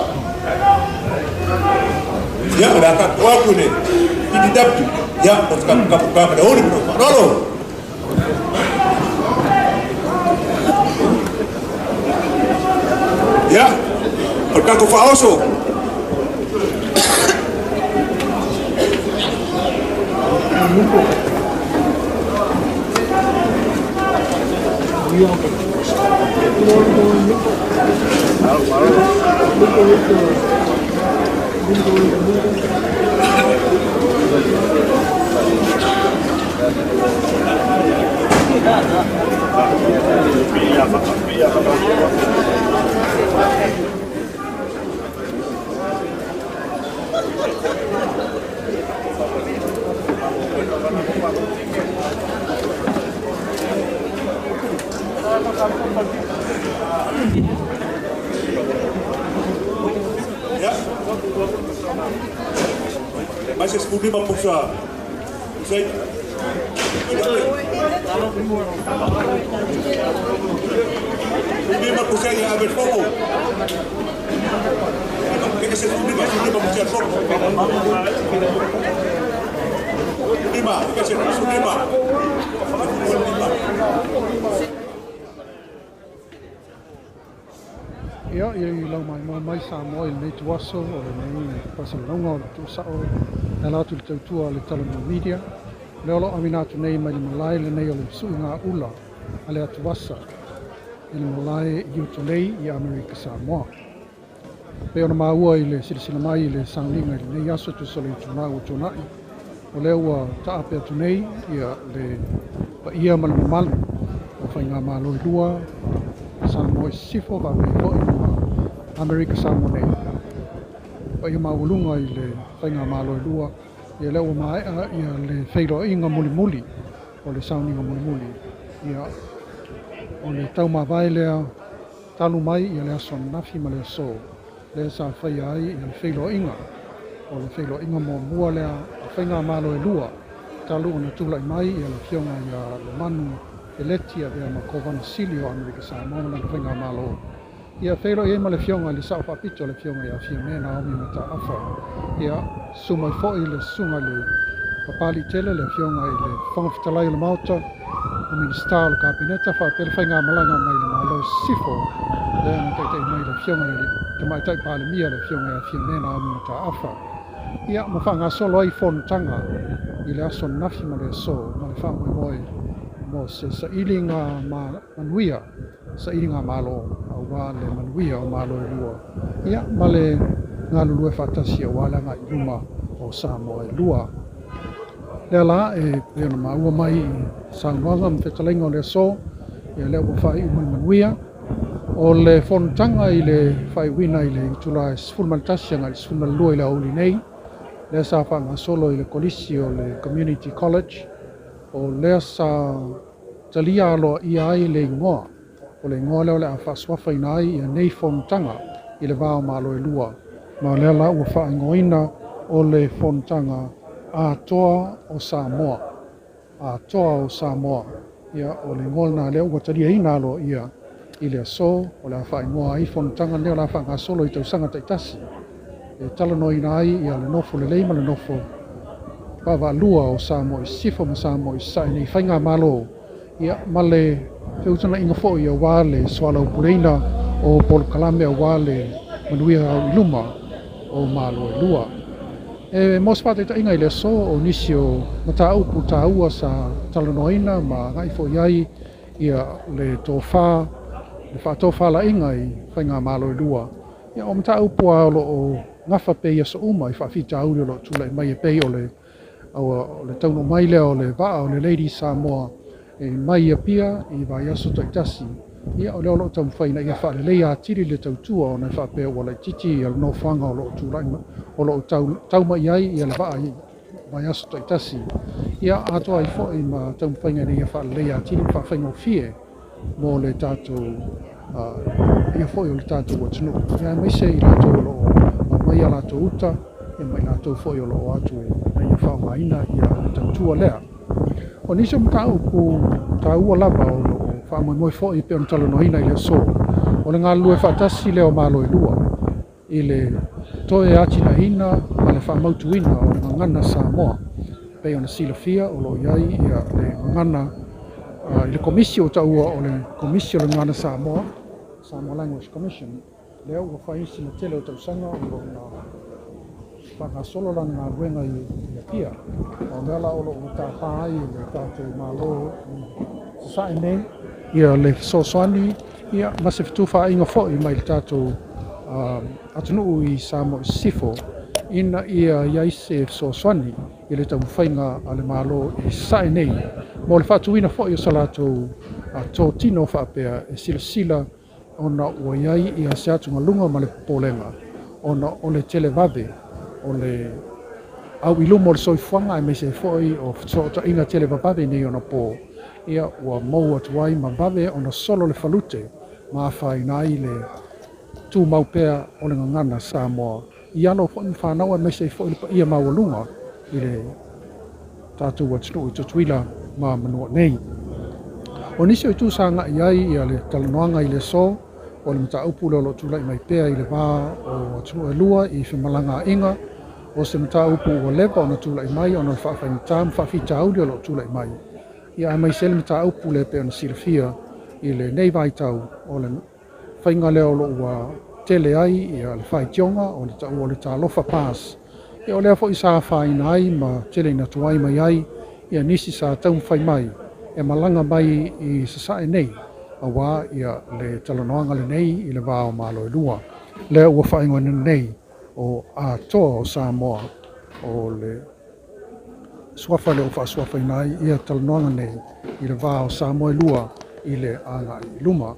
Ya, ada kat aku ni. Ini dapat. Ya, pasukan kamu ada orang parolo. Ya, perkaku fauso. Ya. Masih 10 pusa. Sei. Lima kusai ya berfogo. Que se lima kusai fogo. Lima, que se lima. Ia i lau mai Samoa i nei tuaso o le nei Pasalonga o le tuasao na latu le tautua le Talanoaga media le olo aminatu nei mai le malai le nei o le Suigaula a le Atuvasa i le malai i Utulei i Amerika Samoa. Pe ona maua i le silisila mai i le Sauniga ile nei aso tu solo i tunau o tunai o le ua taape atu nei ia le ia malamalu o whainga malo i lua Samoa i sifo va me ho i Amerika Samoa nei. O ia maulunga i le whainga malo i lua ia le ua maea ia le whairo inga muli o le Sauniga muli ia o le tau mawai lea talu mai ia le aso nafi ma le aso le sa whaia ai ia le whairo inga o le whairo inga mua lea a whainga malo i lua talu o na tula i mai ia le fionga ia le manu e letia vea ma kovana sili o Amerika Samoa na whainga malo. Ia whairo i ma le fionga le sao whapito le fionga ia fia mena omi ma ta awha. Ia sumai fo i le sunga le papali tele le fionga i le whangawhitalai le mauta o minister le kabineta whapele whainga malanga mai le malo sifo le ana teitei mai le fionga le te mai tai pale mia le fionga ia fia mena omi ma ta awha. Ia ma whanga solo ai whonutanga i le aso nafi ma le aso ma le whamui moi mo se sa ilinga manuia sa ilinga malo au wā le manuia o malo i lua. Ia ma le ngā lulue whatasi o wālanga i luma o Samoa i lua. Lea la e peona maua mai i Saunoaga ma whetalenga o le aso ia lea ua whai umani manuia o le whonutanga i le whai wina i le Utulei sfulmalitasi anga i sfulmalua i le auli nei. Lea sa whanga solo i le kolisi o le Community College o lea sa talia aloa ia ai le ingoa o le ingoa leo le a whaaswafa ina ai ia nei whonutanga i le vāo malo e lua ma lea la ua whaingoina o le whonutanga a toa o Samoa ia o le ingoa na lea ua talia ina aloa ia i le aso o le a whaingoa ai whonutanga leo la whanga solo i tausanga taitasi e talanoaga ina ai ia le nofo le leima le nofo Pava lua o Samoa i sifo ma Samoa i sai nei whainga malo ia ma le whiutana inga fo i a wā le swala upureina o Polo Kalame a wā le manuia au i luma o malo i lua. E mospate ta inga i le so o nisi o mata upu ta ua sa talanoina ma ngai fo iai ia le tofa le wha la inga i whainga malo i lua. Ia o mata upu a o ngafa pe ia so uma i whawhita auri o lo tula i mai e pe o le tauno mai lea o le vaa o le Lady Samoa e mai a pia i vai aso taitasi. Ia o leo lo tau whaina ia wha le leia atiri le tautua o na wha pia o le titi i al no whanga o lo tūrai o lo tau mai ai i le vaa i vai aso taitasi. Ia atoa i fo i ma tau whaina ia wha le leia atiri wha whainga o fie mo le tātou ia fo i o le tātou o tunu. Ia mai se i tātou o lo mai a lātou uta e mai nātou fo i o lo atu e na ia whaungaina i a tautua lea. O nisa mtau ku taua lava o lo whaamoi fo i pe on talanoina i le so. O le ngā lue whaatasi leo malo i lua. I le toe atina ina ma le whaamautuina o le ngangana Samoa. Pe ona silafia o lo iai i le ngangana i le komisi o taua o le komisi o le ngangana Samoa. Samoa Language Commission. Leo ua whaisi na tele o tausanga o lo whanga solo lang ngā ruenga i pia. O mea la o lo ta pāi le tātou malo sae nei ia le sosoani ia mase fitu whainga fo i mai le tātou atunuu i Samoa i sifo ina ia iaise sosoani i le tau whainga a le malo i sae nei. Mo le whatuina fo i o salatou tō tino whapea e sila ona ua iai i a se atu ngalunga ma le polenga. Ona o le tele vave o le au i lumo le soifuanga e me se foi o ta inga tele vave nei ona po. Ia ua mau atuai ma vave ona solo le falute ma whaina i le tū maupea o le ngangana Samoa. I ano fo i whanau e me se foi ia maua lunga i le tātou atunu i tutuila ma manua nei. O nisi o tūsanga iai ia le Talanoaga ile so, o le mataupu le lo tulai mai pea i le wā o atunu e lua i whimalanga inga, o se mataupu o lewa o na tulai mai o na whawhita auri o lo tulai mai. Ia mai se le mataupu le pe o na silafia i le nei vaitau o le whainga leo lo ua tele ai ia le whai tionga o le tau o le talofa pass. Ia o lea fo i sa whaina ai ma tele ina tuai mai ai ia nisi sa tau whai mai e malanga mai i sasae nei a wā ia le Talanoaga le nei i le wā o malo e lua. Lea ua whaingo nei o a toa o Samoa o le suafa le o wha suafa inai ia Talanoaga nei i le wā o Samoa e lua i le anga i luma.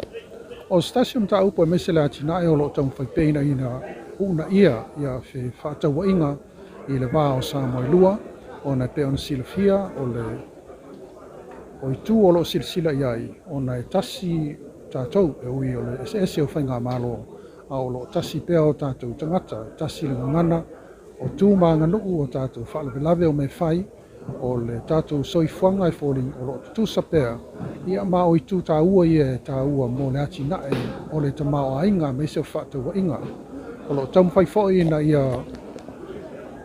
O stasium ta upo e mese le atina e o lo tau whaipeina ina una ia fe whātaua inga i le wā o Samoa e lua o na pe ona silafia o le o i tū o lo silasila iai o na e tasi tātou e ui o le ese o whainga malo a o lo tasi pea o tātou tangata, tasi le ngana o tū maanga nuu o tātou whaalawelawe o me whai o le tātou soifuanga e fōling o lo tūsa pea ia ma o i tū tā ua ia e tā ua mō le ati nae o le tamao a inga me se o whātaua inga o lo tamu whai fōi na ia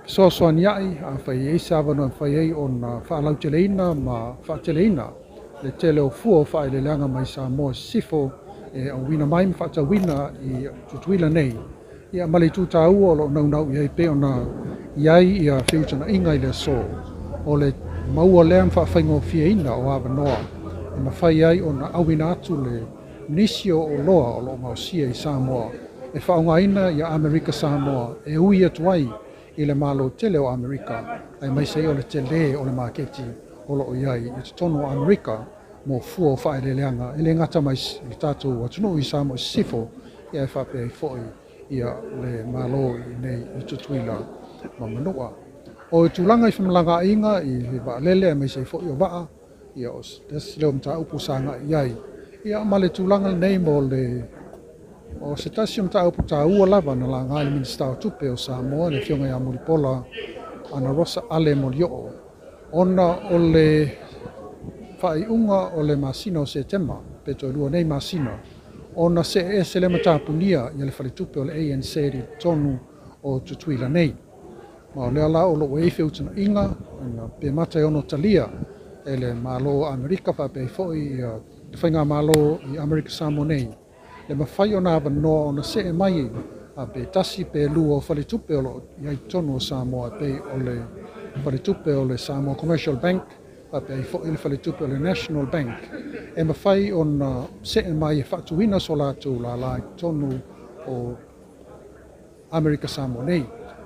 soasoani ai a whai ei sāwano e whai ei o na whaalau teleina ma whaateleina le tele o fua o whai le leanga mai Samoa sifo e au wina mai ma whaatawina i tutuila nei ia male tū tā ua o lo nau iai pe o na iai ia whiutana inga i le so o le maua lea mwhawhaingo whiaina o awanoa e ma whai ai o na awina atu le nisio o loa o lo mausia i Samoa e whaongaina i Amerika Samoa e ui atuai i le malo tele o Amerika ai mai sei o le tele o le maketi o lo iai i te tono o Amerika mo fua o whae le leanga e le ngata mai i tātou atunu i Samoa sifo ia e whapea i fhoi ia le malo i nei i tutuila ma manua. O i tūlanga i whamalanga inga i wa lele mai sei fhoi o waa ia o leo mta upu sanga iai ia ma le tūlanga nei mo le o se tasi mta upu tā ua lava na la ngai minista o tupe o Samoa le fionga ia Muripola ana rosa ale mo lio ona o le whai unga o le masina o se tema peto e lua nei masina ona se se le matapunia ia le whale tupe o le ANC ri tonu o tutuila nei ma o le ala o lo e whiutana inga na pe mata ono talia e le malo Amerika whape foi ia le whainga malo i Amerika Samoa nei le mawhai o nā wanoa o na se e mai a pe tasi pe lua o whale tupe o lo iai tonu o Samoa pe o le whale tupe o le Samoa Commercial Bank a pe i le whale tupe o le National Bank e mawhai o na se e mai e whatuina so lātou la lai tonu o Amerika Samoa nei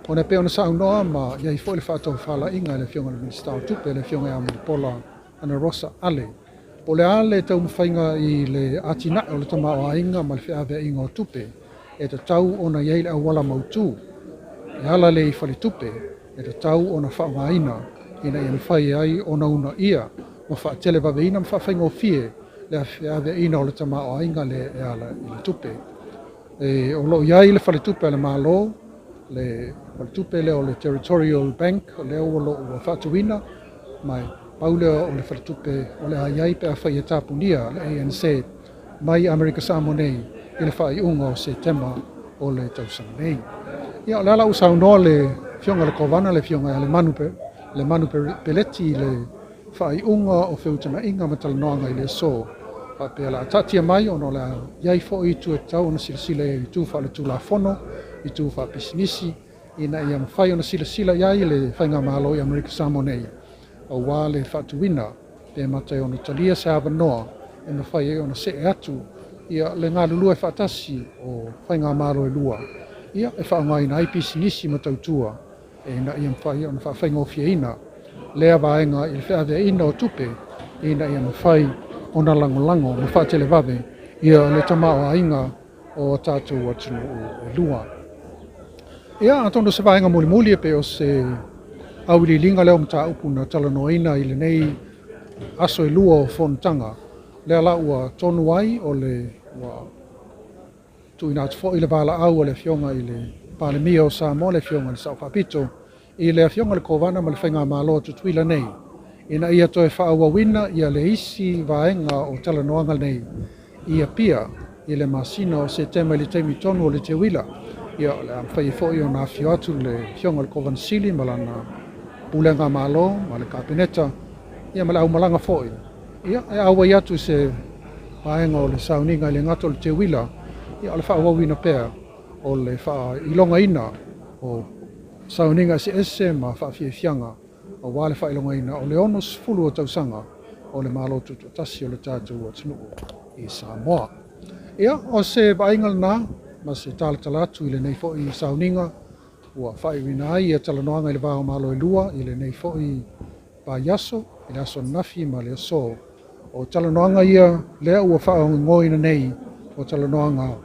o na pe o na saunoa ma iai fo i le whātou whala inga le fionga le Minister o tupe le fionga ia Muripola ana rosa ale o le ale tau mawhainga i le atina o le tamao a inga ma le whiawea inga o tupe e te tau o na iei le awala mautu e ala le i whale tupe e te tau o na whaungaina ina i mwhai ai o na una ia ma wha tele waweina ma whainga o fie le whiawea ina o le tamao a inga le e ala i le tupe e o lo iai le whale tupe le malo le whale tupe le o le Territorial Bank le o lo ua whatuina mai paule o le whatupe o le aiai pe a whai e tāpunia le ANC mai Amerika Samoa nei i le whai unga o se tema o le tausanga nei. Ia o le ala usau noa le fionga le kovana le fionga le manu peleti le whai unga o whiutana inga ma Talanoaga ile so pa pe la tatia mai o no le iai fo i tu e tau na silasila i tu wha le tu la fono i tu wha pisinisi ina ia mawhai o na silasila iai le whainga malo i Amerika Samoa nei o wā le whatuina pe matai o na talia se awanoa e mawhai e o na se e atu ia le ngā lulua e whaatasi o whainga malo e lua ia e whaongai na IPC nisi ma tautua e na ia mawhai o na whainga o fiaina lea vaenga i le whiawea ina o tupe ina ia mawhai o na langolango ma whaatele wawe ia le tamao a inga o tātou atunu e lua ia atondo se vaenga muli e pe o se auri linga leo mta upu na Talanoaina ile nei aso e lua o fontanga le ala ua tonu ai o le ua tuina atu fo ile vala au o le fionga ile pale mia o Samoa le fionga le Sao Papito i le fionga le kovana ma le whainga malo tutuila nei Ina ia toe whaawawina ia le isi vaenga o Talanoaga nei. Ia pia, i le masina o se tema le teimi tonu o le te wila. Ia le amwhai fo i o nā whio atu le hionga le Kovansili ma lana pulenga malo, ma le kapineta. Ia ma le au malanga fo i. Ia e awa i atu se vaenga o le Sauniga ile ngato le te wila. Ia le whaawawina pea o le wha ilonga ina o Sauniga ese ma whawhiawhianga o wale whailonga ina o le ono sifulu o tausanga o le malo tutu tasi o le tātou o tunuu i Samoa. Ia, o se vaingal nā, ma se talatu i le nei fo i Sauniga, ua whaiwina ai e Talanoaga ile vāo malo i lua, i le nei fo i Pāiaso, i le aso nafi ma le aso. O Talanoaga ia, lea ua whao ngoina nei o Talanoaga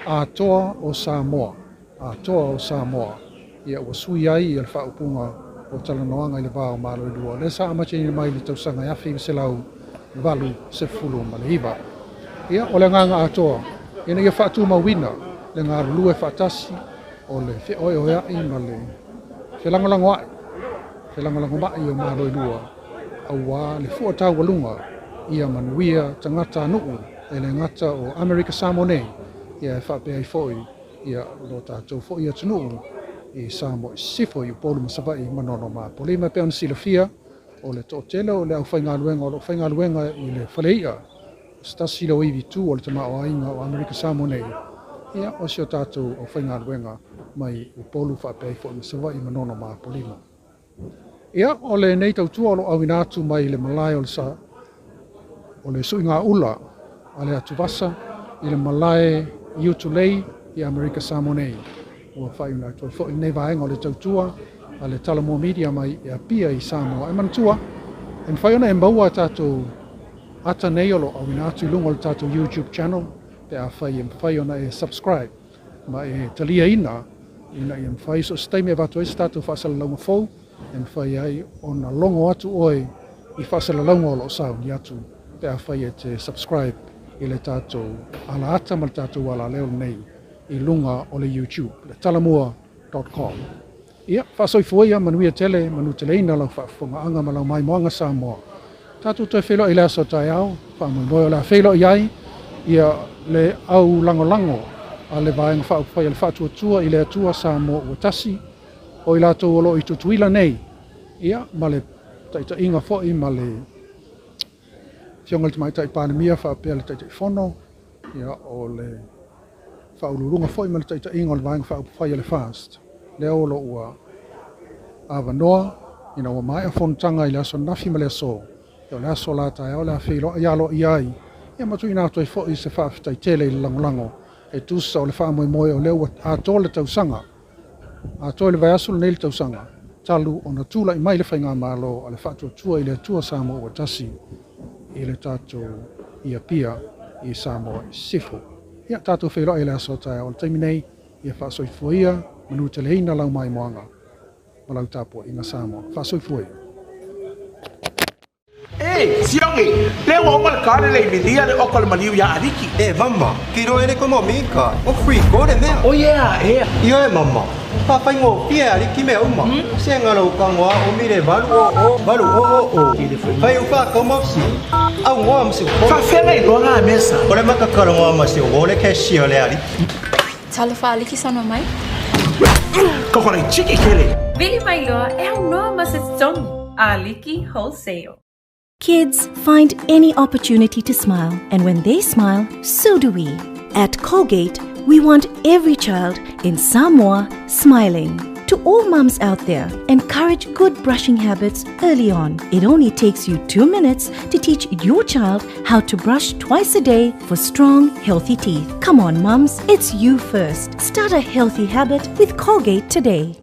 atoa o Samoa. Atoa o Samoa. Ia ua sui ai i le whaupunga o Talanoaga ile vāo malo i lua. Le sa amachini mai le tausanga iafi se lau valu se fulu ma le iwa. Ia o le nganga atoa. Ina ia whaatu mawina le ngā rulue whaatasi o le whi oe oe ai ma le whelangolango ai. Whelangolango mai o malo i lua. Aua le fuatau walunga ia manuia tangata nuu e le ngata o Amerika Samoa nei. Ia e whapea i foi ia lo tātou foi a tunuu i Samoa sifo i polu masawai manono ma polima pe on silafia o le totela o le au whaingaluenga o le whaingaluenga i le whaleia stasi lo iwi tu o le tamao ainga o Amerika Samoa nei. Ia o sio tātou o whaingaluenga mai u polu whapea i foi masawai manono ma polima. Ia o le nei tautua o lo awinatu mai le malai o le Suigaula a le Atuvasa i le malai Utulei i Amerika Samoa nei. Ua whaiuna toi fo i nei vaenga o le tautua a le Talanoaga media mai i a pia i Samoa. E manatua, e mwhaiona e maua tātou ata nei o lo awina atu i lunga o le tātou YouTube channel pe a mwhaiona e subscribe. Ma e talia ina i mwhai so stay me vatu e tātou whaasala launga fau e mwhai ai o na longo atu oe i whaasala launga o lo sao ni atu pe a whai e te subscribe i le tātou ala ata ma le tātou ala leo nei i lunga o le YouTube, le talamoa.com. Ia, whaasoi fuia, manuia tele, manu teleina lau whaafonga anga ma lau mai moanga Samoa. Tātou toi whelo i le aso tai au, whaamui moe o la whelo i ai, ia le au lango a le vaenga whaupwhai le whaatua tua i le atua Samoa ua tasi, o i lātou olo i tutuila nei. Ia, ma le taita inga foi, ma le fiongal mai tai panemia whaapea le taita i whono, ia o le whaulurunga foi ma le taita inga o le vaenga whaupwhai le fast. Le olo ua awanoa, ina ua mai a whontanga i le aso nafi ma le aso. Ia le aso la tai au le a whilo i alo i ai. Ia matu ina atoi foi se whaafitai tele i le langolango. E tusa o le whaamoe moe o le ua ato le tausanga. Ato le vai aso le neil tausanga. Talu o na tula i mai le whainga malo a le whaatua tua i le atua Samoa ua tasi. I le tātou ia pia i Samoa i sifu. Ia tātou whilo i le aso tai au le taimi nei. Ia whaasoi fuia. Manu te leina lau mai moanga. Ma lau tāpua i ngā Samoa. Whaasoi fuia. Ei, siongi, leo o mal kare le midia le okol maliu ya ariki. E mama, kiro ele ko mika. O free go de mea. Oh yeah, yeah. Io e mama. Papa ngo pia ariki me uma. Senga lo kangwa o mire balu o. Pai ufa como si. Au ngo am si. Fa fela i longa a mesa. Ore makakaro ngo am si o le keshi o le ariki. Talofa aliki sono mai. Kokore chiki kele. Vili mai loa e au noa masetsong. Aliki Wholesale. Kids find any opportunity to smile, and when they smile, so do we. At Colgate, we want every child in Samoa smiling. To all mums out there, encourage good brushing habits early on. It only takes you 2 minutes to teach your child how to brush twice a day for strong, healthy teeth. Come on, mums, it's you first. Start a healthy habit with Colgate today.